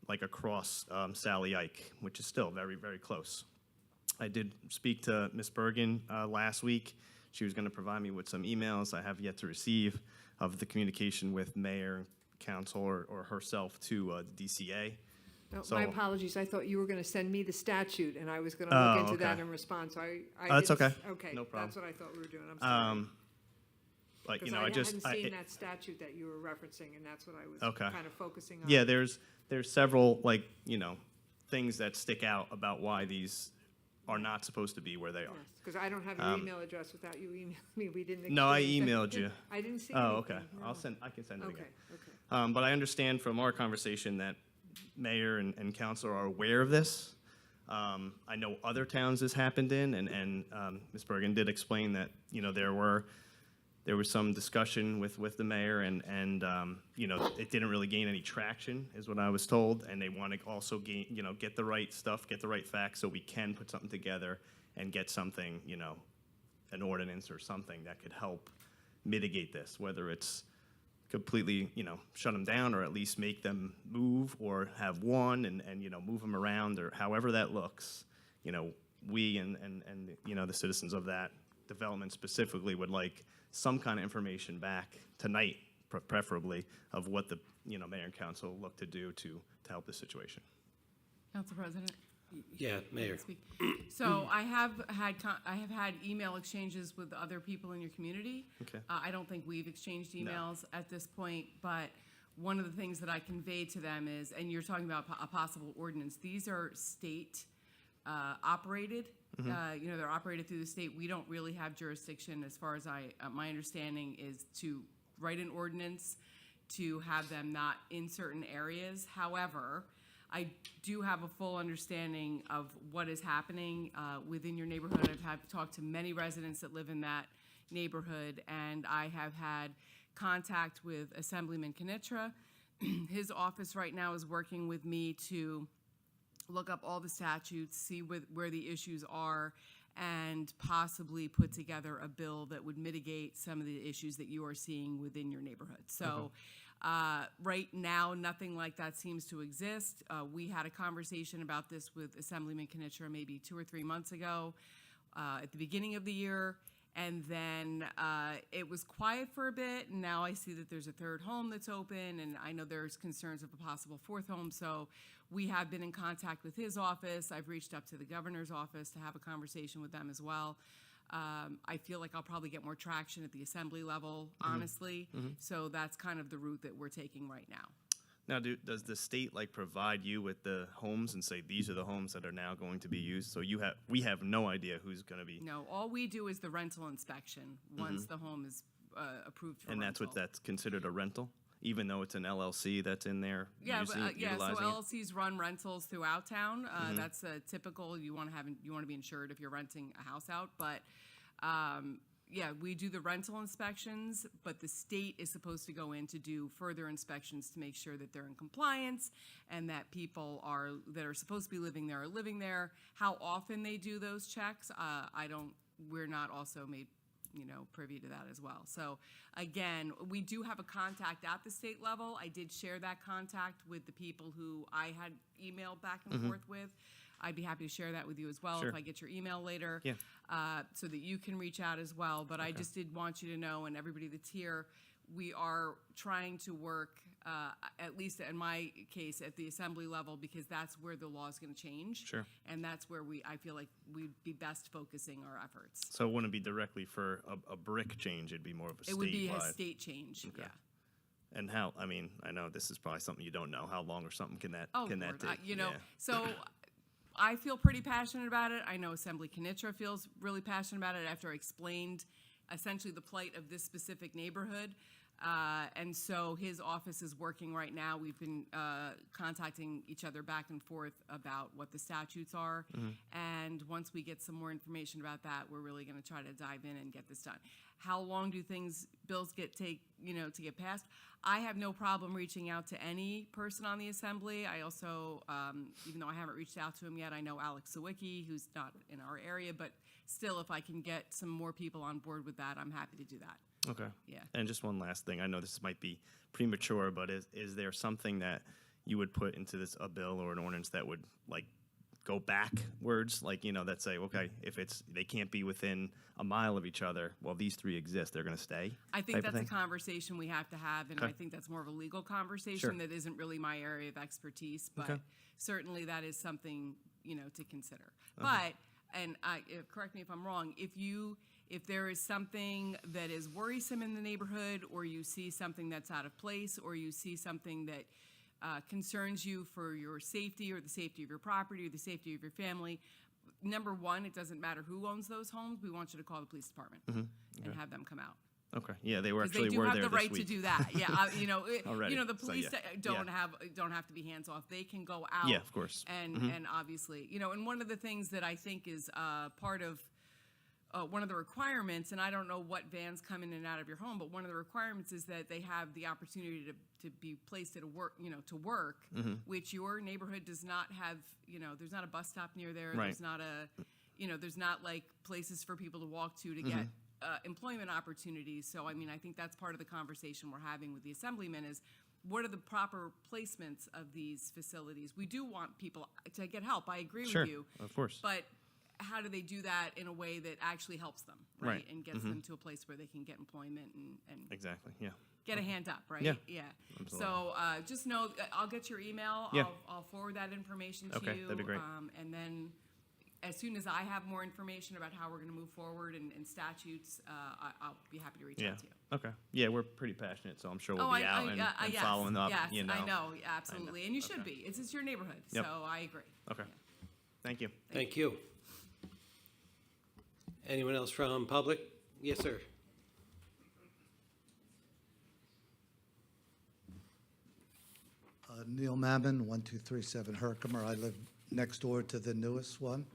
like across Sally Ike, which is still very, very close. I did speak to Ms. Bergen last week. She was going to provide me with some emails I have yet to receive of the communication with mayor, council, or herself to the DCA. No, So- my apologies, I thought you were going to send me the statute, and I was going to look into that okay. and respond, so I That's didn't- okay. Okay, No problem. that's what I thought we were doing, I'm sorry. But, Because I just... hadn't seen that statute that you were referencing, and that's what I was Okay. kind of focusing on. Yeah, there's several, things that stick out about why these are not supposed to be where they are. Because I don't have your email address without you emailing me, we didn't. No, I exchange that. emailed you. I didn't see Oh, okay. anything, no. I can send it Okay, again. okay. But I understand from our conversation that mayor and council are aware of this. I know other towns this happened in, and Ms. Bergen did explain that, there was some discussion with the mayor, and it didn't really gain any traction, is what I was told, and they want to also get the right stuff, get the right facts, so we can put something together and get something, an ordinance or something that could help mitigate this, whether it's completely, shut them down, or at least make them move, or have one and move them around, or however that looks. We and the citizens of that development specifically would like some kind of information back tonight, preferably, of what the mayor and council look to do to help this situation. Council President? Yeah, Mayor. So I have had email exchanges with other people in your community. Okay. I don't think we've exchanged emails at this point, but one of the things that I conveyed to them is, and you're talking about a possible ordinance, these are state operated. They're operated through the state. We don't really have jurisdiction, as far as my understanding is, to write an ordinance to have them not in certain areas. However, I do have a full understanding of what is happening within your neighborhood. I've talked to many residents that live in that neighborhood, and I have had contact with Assemblyman Knitra. His office right now is working with me to look up all the statutes, see where the issues are, and possibly put together a bill that would mitigate some of the issues that you are seeing within your neighborhood. So right now, nothing like that seems to exist. We had a conversation about this with Assemblyman Knitra maybe 2 or 3 months ago at the beginning of the year. And then it was quiet for a bit, and now I see that there's a 3rd home that's open, and I know there's concerns of a possible 4th home. So we have been in contact with his office. I've reached up to the governor's office to have a conversation with them as well. I feel like I'll probably get more traction at the assembly level, honestly. So that's kind of the route that we're taking right now. Now, does the state provide you with the homes and say these are the homes that are now going to be used? So we have no idea who's going to be. No, all we do is the rental inspection once the home is approved for And rental. that's considered a rental, even though it's an LLC that's in there utilizing So it? LLCs run rentals throughout town. That's typical. You want to be insured if you're renting a house out, but. We do the rental inspections, but the state is supposed to go in to do further inspections to make sure that they're in compliance and that people that are supposed to be living there are living there. How often they do those checks, we're not also made, privy to that as well. So again, we do have a contact at the state level. I did share that contact with the people who I had emailed back and forth with. I'd be happy to share that with you as well if I get your email later, so that you can reach out as well. But I just did want you to know, and everybody that's here, we are trying to work at least in my case, at the assembly level, because that's where the law is going to change. Sure. And that's where I feel like we'd be best focusing our efforts. So it wouldn't be directly for a brick change, it'd be more of a statewide. It would be a state change, Okay. yeah. And how, I mean, I know this is probably something you don't know, how long or something can that Oh, take? Lord, Yeah. so I feel pretty passionate about it. I know Assembly Kenitra feels really passionate about it after I explained essentially the plight of this specific neighborhood. And so his office is working right now. We've been contacting each other back and forth about what the statutes are. And once we get some more information about that, we're really going to try to dive in and get this done. How long do bills to get passed? I have no problem reaching out to any person on the assembly. I also, even though I haven't reached out to him yet, I know Alex Sawicki, who's not in our area, but still, if I can get some more people on board with that, I'm happy to do that. Okay. Yeah. And just one last thing. I know this might be premature, but is there something that you would put into a bill or an ordinance that would like go backwards, like, that say, okay, if they can't be within a mile of each other, well, these three exist, they're going to stay? I think type of that's a thing? conversation we have to have, and Okay. I think that's more of a legal conversation Sure. that isn't really my area of expertise, but Okay. certainly that is something, to consider. Okay. But, and correct me if I'm wrong, if there is something that is worrisome in the neighborhood, or you see something that's out of place, or you see something that concerns you for your safety or the safety of your property or the safety of your family, number one, it doesn't matter who owns those homes. We want you to call the police department and Okay. have them come out. Okay. Yeah, they were 'Cause actually they do were have there the this right to week. do that. Yeah, Already. the So, police yeah. don't Yeah. have to be hands off. They can go out. Yeah, of course. And Mhm. and obviously, and one of the things that I think is part of one of the requirements, and I don't know what vans come in and out of your home, but one of the requirements is that they have the opportunity to be placed at to work, which your neighborhood does not have. There's not a bus stop near there. Right. There's not there's not like places for people to walk to get employment opportunities. So, I think that's part of the conversation we're having with the assemblyman is what are the proper placements of these facilities? We do want people to get help. I agree Sure, with you. of course. But how do they do that in a way that actually helps them, right? Right. And gets them to a place where they can get employment and Exactly, yeah. get a hand up, right? Yeah. Absolutely. So just know, I'll get your email. Yeah. I'll forward that information to Okay, you. that'd be great. And then as soon as I have more information about how we're going to move forward and statutes, I'll be happy to reach Yeah. out to you. Okay. Yeah, we're pretty passionate, so I'm sure we'll be out and yes, following up. Yes, you know. I know, absolutely. And you should Okay. be. It's your neighborhood, Yep. so I agree. Okay. Thank you. Thank you. Anyone else from public? Yes, sir. Neil Mammon, 1237 Herkimer. I live next door to the newest one.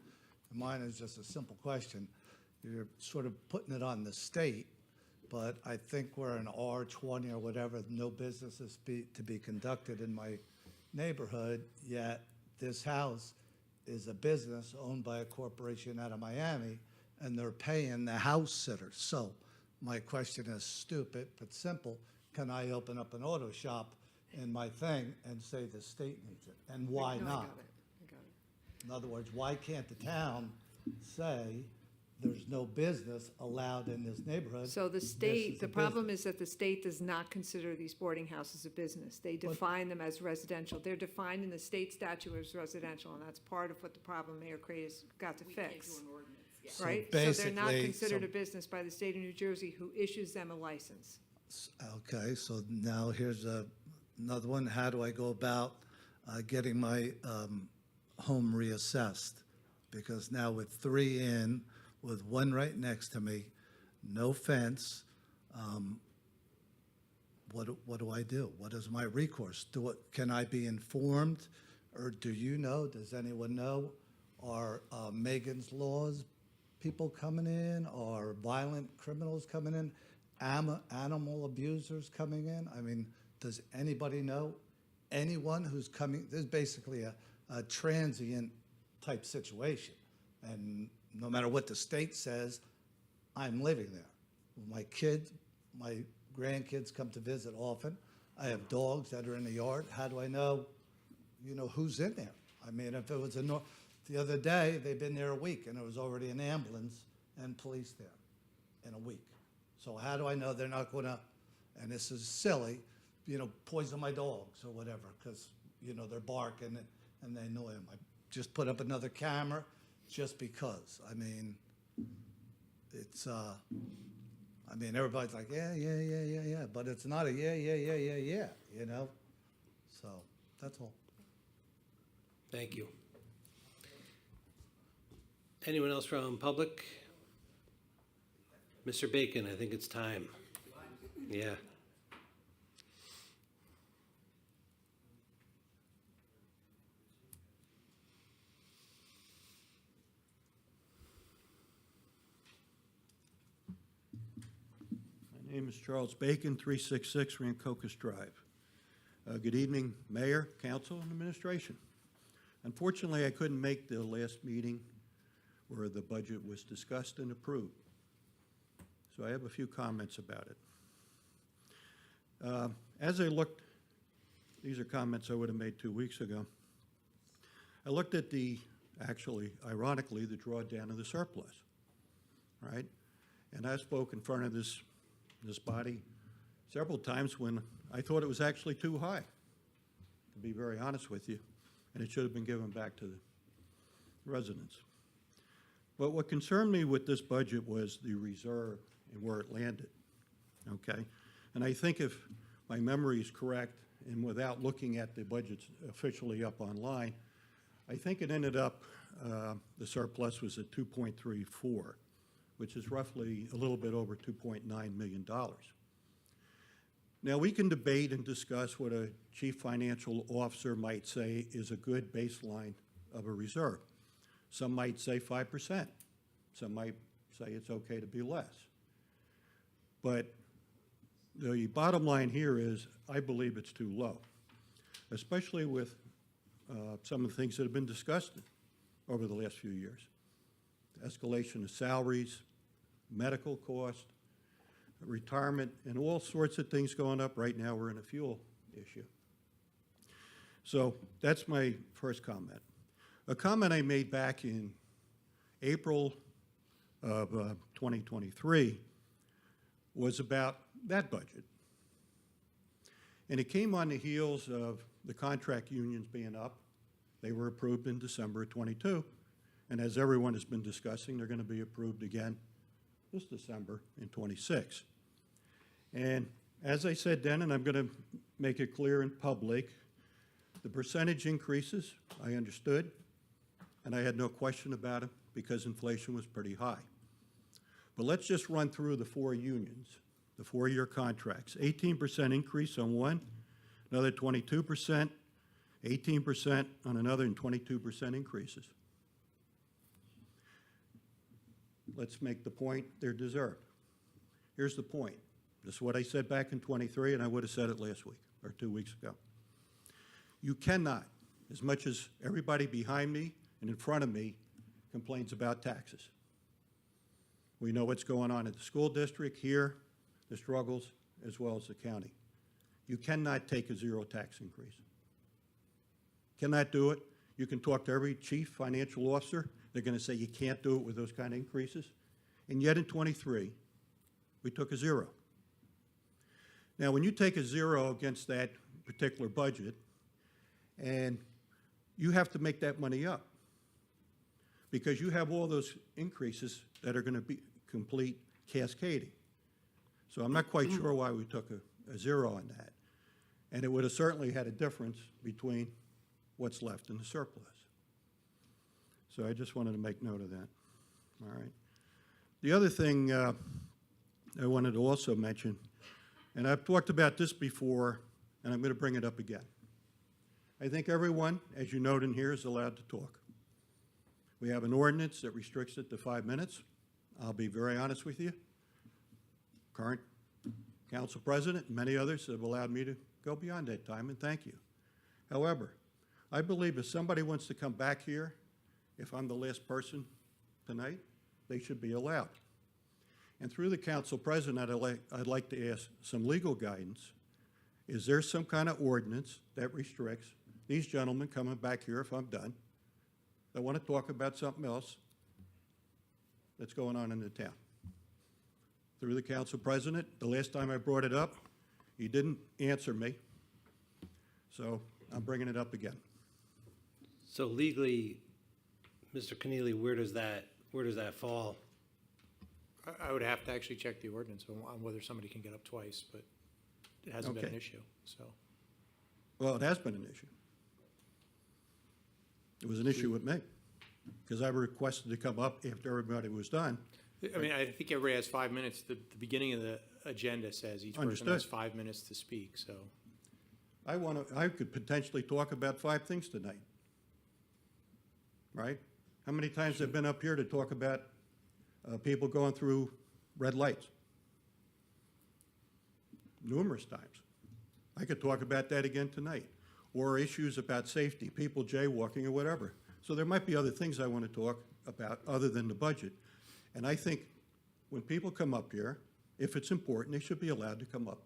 Mine is just a simple question. You're sort of putting it on the state, but I think we're in R20 or whatever, no business is to be conducted in my neighborhood, yet this house is a business owned by a corporation out of Miami, and they're paying the house sitter. So my question is stupid but simple. Can I open up an auto shop in my thing and say the state needs it? And why No, I not? got it. In other words, why can't the town say there's no business allowed in this neighborhood? So the This state, is the a problem is that the state does not consider these boarding houses a business. They define them as residential. They're defined in the state statute as residential, and that's part of what the problem Mayor Cray has got to fix. So Right? So they're not basically, considered so- a business by the state of New Jersey, who issues them a license. Okay, so now here's another one. How do I go about getting my home reassessed? Because now with three in, with one right next to me, no fence, what do I do? What is my recourse? Can I be informed, or do you know, does anyone know? Are Megan's Law's people coming in? Are violent criminals coming in? Animal abusers coming in? I mean, does anybody know? Anyone who's coming, this is basically a transient type situation. And no matter what the state says, I'm living there. My kids, my grandkids come to visit often. I have dogs that are in the yard. How do I know, who's in there? I mean, if it was the other day, they've been there a week, and there was already an ambulance and police there in a week. So how do I know they're not going to, and this is silly, poison my dogs or whatever, because, they're barking and they annoy them. I just put up another camera just because. I mean, it's, everybody's like, yeah, but it's not a yeah, So, that's all. Thank you. Anyone else from public? Mr. Bacon, I think it's time. Yeah. My name is Charles Bacon, 366 Rancocas Drive. Good evening, Mayor, Council, and Administration. Unfortunately, I couldn't make the last meeting where the budget was discussed and approved. So I have a few comments about it. As I looked, these are comments I would have made 2 weeks ago. I looked at ironically, the drawdown of the surplus, right? And I spoke in front of this body several times when I thought it was actually too high, to be very honest with you, and it should have been given back to the residents. But what concerned me with this budget was the reserve and where it landed, okay? And I think if my memory is correct, and without looking at the budgets officially up online, I think it ended up, the surplus was at 2.34, which is roughly a little bit over $2.9 million. Now, we can debate and discuss what a chief financial officer might say is a good baseline of a reserve. Some might say 5%. Some might say it's okay to be less. But the bottom line here is I believe it's too low, especially with some of the things that have been discussed over the last few years. Escalation of salaries, medical costs, retirement, and all sorts of things going up. Right now we're in a fuel issue. So that's my first comment. A comment I made back in April of 2023 was about that budget. And it came on the heels of the contract unions being up. They were approved in December of 22. And as everyone has been discussing, they're going to be approved again this December in 26. And as I said then, and I'm going to make it clear in public, the percentage increases, I understood, and I had no question about it because inflation was pretty high. But let's just run through the four unions, the four-year contracts. 18% increase on one, another 22%, 18% on another, and 22% increases. Let's make the point they're deserved. Here's the point. This is what I said back in 23, and I would have said it last week or 2 weeks ago. You cannot, as much as everybody behind me and in front of me complains about taxes. We know what's going on at the school district here, the struggles, as well as the county. You cannot take a zero tax increase. Cannot do it. You can talk to every chief financial officer. They're going to say you can't do it with those kind of increases. And yet in 23, we took a zero. Now, when you take a zero against that particular budget, and you have to make that money up because you have all those increases that are going to be complete cascading. So I'm not quite sure why we took a zero on that. And it would have certainly had a difference between what's left in the surplus. So I just wanted to make note of that. All right. The other thing I wanted to also mention, and I've talked about this before, and I'm going to bring it up again. I think everyone, as you note in here, is allowed to talk. We have an ordinance that restricts it to 5 minutes. I'll be very honest with you. Current council president and many others have allowed me to go beyond that time, and thank you. However, I believe if somebody wants to come back here, if I'm the last person tonight, they should be allowed. And through the council president, I'd like to ask some legal guidance. Is there some kind of ordinance that restricts these gentlemen coming back here, if I'm done, that want to talk about something else that's going on in the town? Through the council president, the last time I brought it up, He didn't answer me, so I'm bringing it up again. So legally, Mr. Keneally, where does that fall? I would have to actually check the ordinance on whether somebody can get up twice, but it hasn't been an Okay. issue, so. Well, it has been an issue. It was an issue with me, because I requested to come up after everybody was done. I mean, I think everybody has 5 minutes. The beginning of the agenda says each person has Understood. 5 minutes to speak, so. I could potentially talk about 5 things tonight. Right? How many times have I been up here to talk about people going through red lights? Numerous times. I could talk about that again tonight. Or issues about safety, people jaywalking or whatever. So there might be other things I want to talk about other than the budget. And I think when people come up here, if it's important, they should be allowed to come up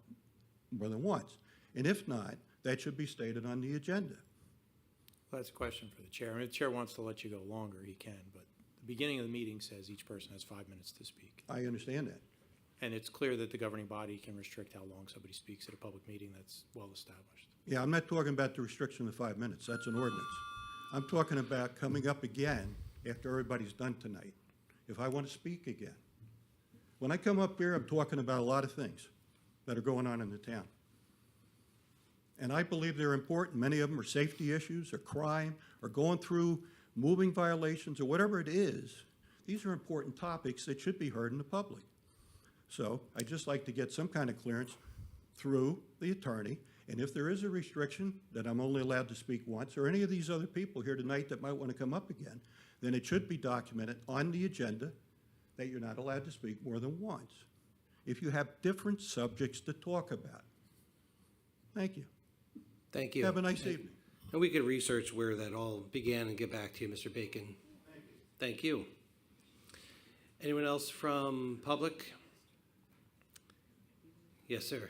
more than once. And if not, that should be stated on the agenda. Well, that's a question for the chair. I mean, if the chair wants to let you go longer, he can, but the beginning of the meeting says each person has 5 minutes to speak. I understand that. And it's clear that the governing body can restrict how long somebody speaks at a public meeting. That's well established. Yeah, I'm not talking about the restriction of 5 minutes. That's an ordinance. I'm talking about coming up again after everybody's done tonight, if I want to speak again. When I come up here, I'm talking about a lot of things that are going on in the town. And I believe they're important. Many of them are safety issues or crime or going through moving violations or whatever it is. These are important topics that should be heard in the public. So I'd just like to get some kind of clearance through the attorney. And if there is a restriction that I'm only allowed to speak once, or any of these other people here tonight that might want to come up again, then it should be documented on the agenda that you're not allowed to speak more than once if you have different subjects to talk about. Thank you. Thank you. Have a nice evening. And we could research where that all began and get back to you, Mr. Bacon. Thank you. Anyone else from public? Yes, sir.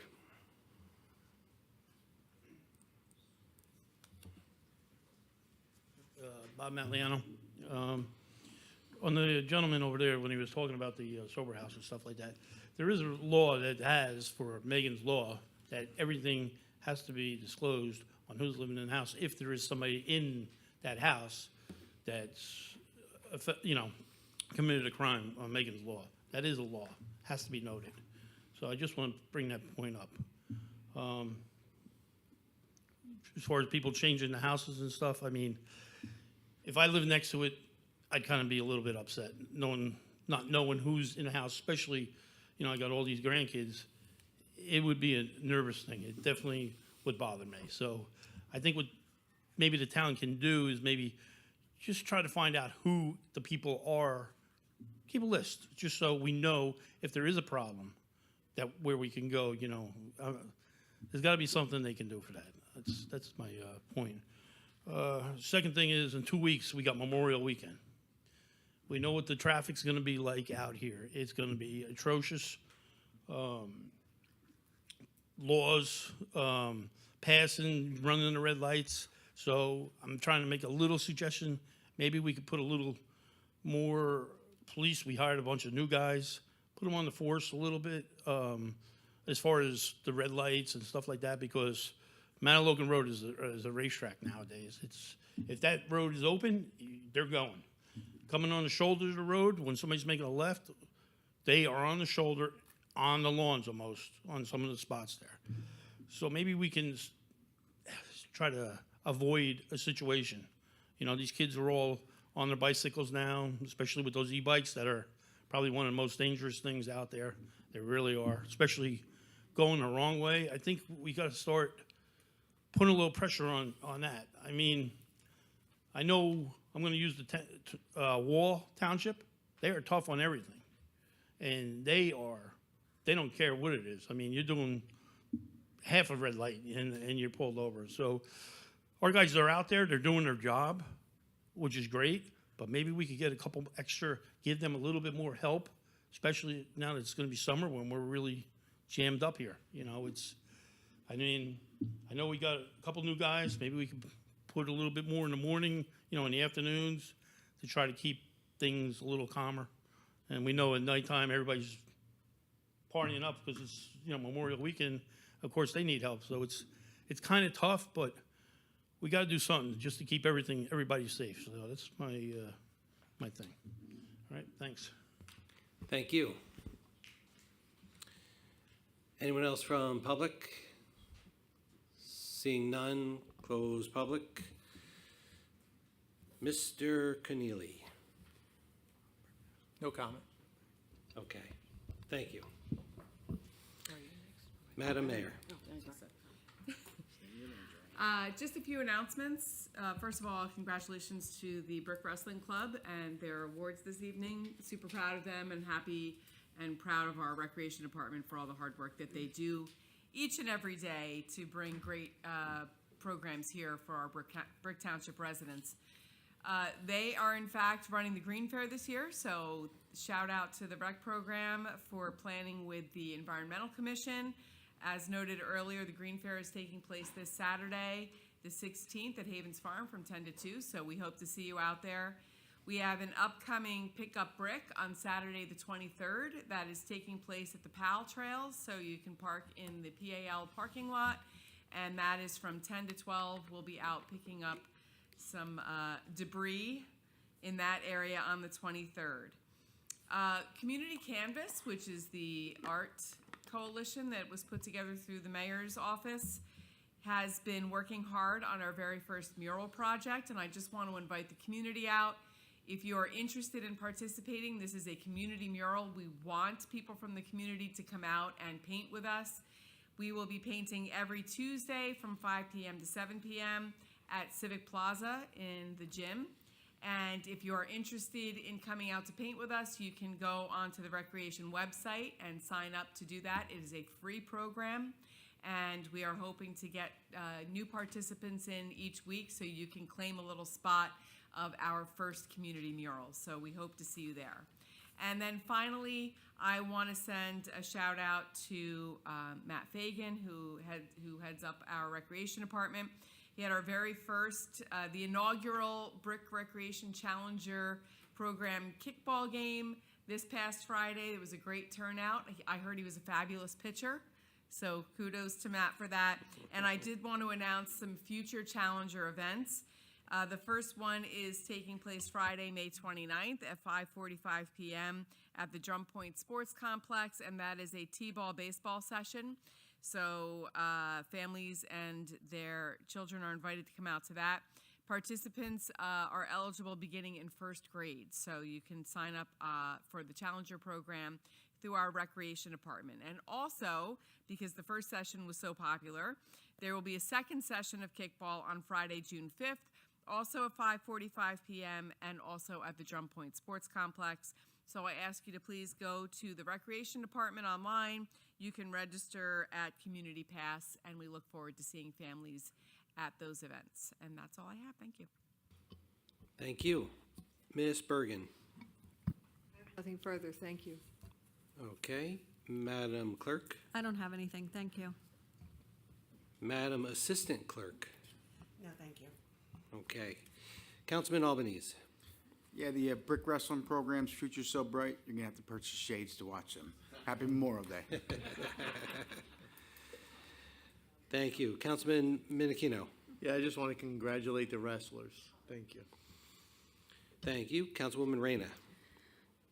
Bob Matliano. On the gentleman over there, when he was talking about the sober house and stuff like that, there is a law that has, for Megan's Law, that everything has to be disclosed on who's living in the house if there is somebody in that house that's, committed a crime on Megan's Law. That is a law, has to be noted. So I just want to bring that point up. As far as people changing the houses and stuff, I mean, if I live next to it, I'd kind of be a little bit upset, not knowing who's in the house, especially, I got all these grandkids. It would be a nervous thing. It definitely would bother me. So I think what maybe the town can do is maybe just try to find out who the people are. Keep a list, just so we know if there is a problem, that where we can go, there's got to be something they can do for that. That's my point. Second thing is, in 2 weeks, we got Memorial Weekend. We know what the traffic's going to be like out here. It's going to be atrocious. Laws, passing, running the red lights. So I'm trying to make a little suggestion. Maybe we could put a little more police. We hired a bunch of new guys, put them on the force a little bit as far as the red lights and stuff like that, because Manalogan Road is a racetrack nowadays. If that road is open, they're going. Coming on the shoulder of the road, when somebody's making a left, they are on the shoulder, on the lawns almost, on some of the spots there. So maybe we can try to avoid a situation. These kids are all on their bicycles now, especially with those e-bikes that are probably one of the most dangerous things out there. They really are, especially going the wrong way. I think we got to start putting a little pressure on that. I mean, I know I'm going to use the Wall Township. They are tough on everything, and they don't care what it is. I mean, you're doing half a red light and you're pulled over. So our guys are out there, they're doing their job, which is great, but maybe we could get a couple extra, give them a little bit more help, especially now that it's going to be summer when we're really jammed up here. I know we got a couple new guys. Maybe we could put a little bit more in the morning, in the afternoons, to try to keep things a little calmer. And we know at nighttime everybody's partying up because it's Memorial Weekend. of course, they need help. So it's kind of tough, but we got to do something just to keep everybody safe. So that's my thing. All right, thanks. Thank you. Anyone else from public? Seeing none, close public. Mr. Keneally. No comment. Okay, thank you. Madam Mayor. Just a few announcements. First of all, congratulations to the Brick Wrestling Club and their awards this evening. Super proud of them and happy and proud of our Recreation Department for all the hard work that they do each and every day to bring great programs here for our Brick Township residents. They are, in fact, running the Green Fair this year, so shout out to the Rec program for planning with the Environmental Commission. As noted earlier, the Green Fair is taking place this Saturday, the 16th at Havens Farm from 10 to 2, so we hope to see you out there. We have an upcoming Pick Up Brick on Saturday the 23rd that is taking place at the PAL Trails, so you can park in the PAL parking lot, and that is from 10 to 12. We'll be out picking up some debris in that area on the 23rd. Community Canvas, which is the art coalition that was put together through the mayor's office, has been working hard on our very first mural project, and I just want to invite the community out. If you are interested in participating, this is a community mural. We want people from the community to come out and paint with us. We will be painting every Tuesday from 5 p.m. to 7 p.m. at Civic Plaza in the gym. And if you are interested in coming out to paint with us, you can go onto the Recreation website and sign up to do that. It is a free program, and we are hoping to get new participants in each week so you can claim a little spot of our first community murals. So we hope to see you there. And then finally, I want to send a shout out to Matt Fagan, who heads up our Recreation Department. He had our very first, the inaugural Brick Recreation Challenger Program kickball game this past Friday. It was a great turnout. I heard he was a fabulous pitcher, so kudos to Matt for that. And I did want to announce some future Challenger events. The first one is taking place Friday, May 29th at 5:45 p.m. at the Drum Point Sports Complex, and that is a T-ball baseball session. So families and their children are invited to come out to that. Participants are eligible beginning in first grade, so you can sign up for the Challenger program through our Recreation Department. And also, because the first session was so popular, there will be a second session of kickball on Friday, June 5th, also at 5:45 p.m. and also at the Drum Point Sports Complex. So I ask you to please go to the Recreation Department online. You can register at Community Pass, and we look forward to seeing families at those events. And that's all I have. Thank you. Thank you. Ms. Bergen. Nothing further, thank you. Okay. Madam Clerk. I don't have anything, thank you. Madam Assistant Clerk. No, thank you. Okay. Councilman Albanese. Yeah, the Brick Wrestling program's future's so bright, you're gonna have to purchase shades to watch them. Happy Memorial Day. Thank you. Councilman Minikino. Yeah, I just want to congratulate the wrestlers. Thank you. Thank you. Councilwoman Reyna.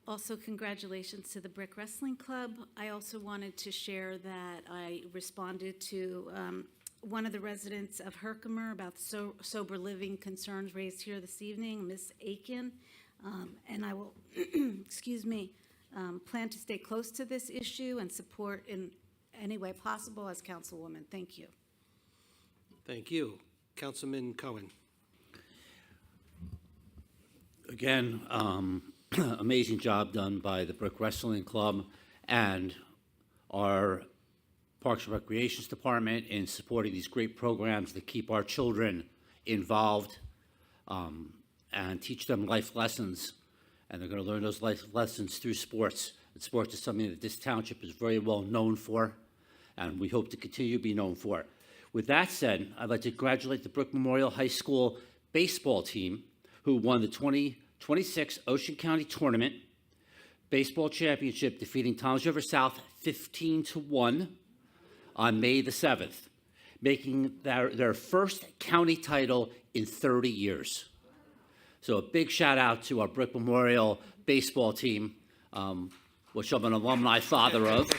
Also, congratulations to the Brick Wrestling Club. I also wanted to share that I responded to one of the residents of Herkimer about sober living concerns raised here this evening, Ms. Aiken, and I will, excuse me, plan to stay close to this issue and support in any way possible as councilwoman. Thank you. Thank you. Councilman Cohen. Again, amazing job done by the Brick Wrestling Club and our Parks and Recreations Department in supporting these great programs that keep our children involved and teach them life lessons. And they're going to learn those life lessons through sports. And sports is something that this township is very well known for, and we hope to continue to be known for. With that said, I'd like to congratulate the Brook Memorial High School baseball team who won the 2026 Ocean County Tournament Baseball Championship, defeating Toms River South 15-1. on May the 7th, making their first county title in 30 years. So a big shout out to our Brick Memorial baseball team, which I'm an alumni father of.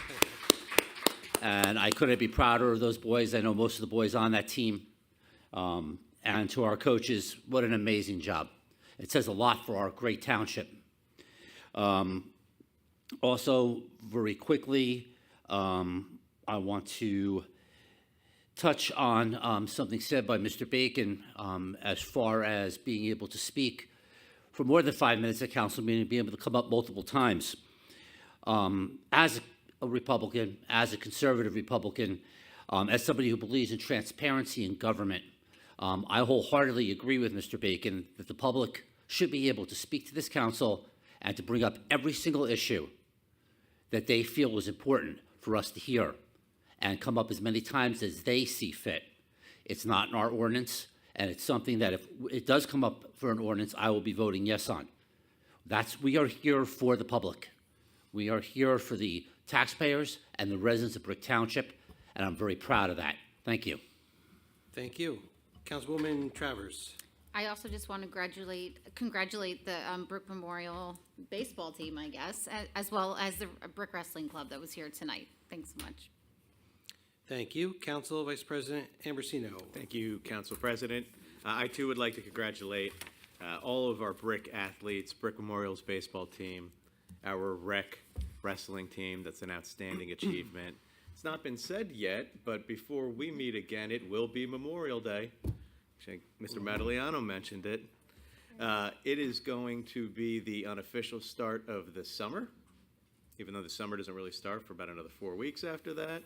And I couldn't be prouder of those boys. I know most of the boys on that team. And to our coaches, what an amazing job. It says a lot for our great township. Also, very quickly, I want to touch on something said by Mr. Bacon as far as being able to speak for more than 5 minutes at council meeting and being able to come up multiple times. As a Republican, as a conservative Republican, as somebody who believes in transparency in government, I wholeheartedly agree with Mr. Bacon that the public should be able to speak to this council and to bring up every single issue that they feel is important for us to hear and come up as many times as they see fit. It's not in our ordinance, and it's something that if it does come up for an ordinance, I will be voting yes on. We are here for the public. We are here for the taxpayers and the residents of Brick Township, and I'm very proud of that. Thank you. Thank you. Councilwoman Travers. I also just want to congratulate the Brick Memorial baseball team, I guess, as well as the Brick Wrestling Club that was here tonight. Thanks so much. Thank you. Council Vice President Ambrosino. Thank you, Council President. I too would like to congratulate all of our Brick athletes, Brick Memorial's baseball team, our rec wrestling team. That's an outstanding achievement. It's not been said yet, but before we meet again, it will be Memorial Day. Actually, Mr. Madaliano mentioned it. It is going to be the unofficial start of the summer, even though the summer doesn't really start for about another 4 weeks after that.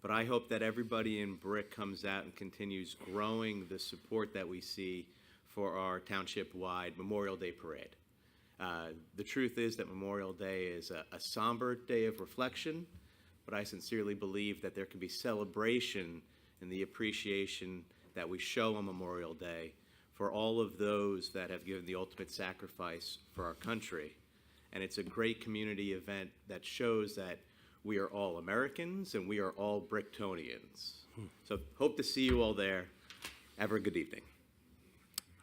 But I hope that everybody in Brick comes out and continues growing the support that we see for our township-wide Memorial Day parade. The truth is that Memorial Day is a somber day of reflection, but I sincerely believe that there can be celebration in the appreciation that we show on Memorial Day for all of those that have given the ultimate sacrifice for our country. And it's a great community event that shows that we are all Americans and we are all Bricktonians. So hope to see you all there. Have a good evening.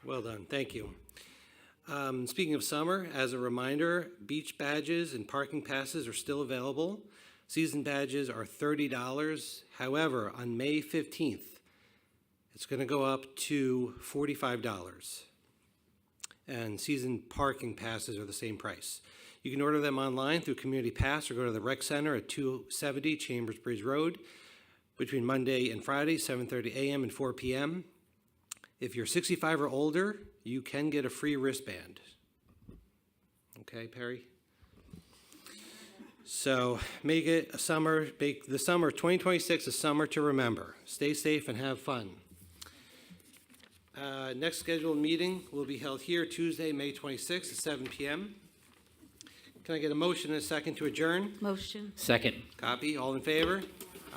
Well done. Thank you. Speaking of summer, as a reminder, beach badges and parking passes are still available. Season badges are $30. However, on May 15th, it's going to go up to $45. And season parking passes are the same price. You can order them online through Community Pass or go to the Rec Center at 270 Chambers Bridge Road between Monday and Friday, 7:30 a.m. and 4 p.m. If you're 65 or older, you can get a free wristband. Okay, Perry? So make it a summer, make the summer 2026 a summer to remember. Stay safe and have fun. Next scheduled meeting will be held here Tuesday, May 26th at 7 p.m. Can I get a motion and a second to adjourn? Motion. Second. Copy. All in favor?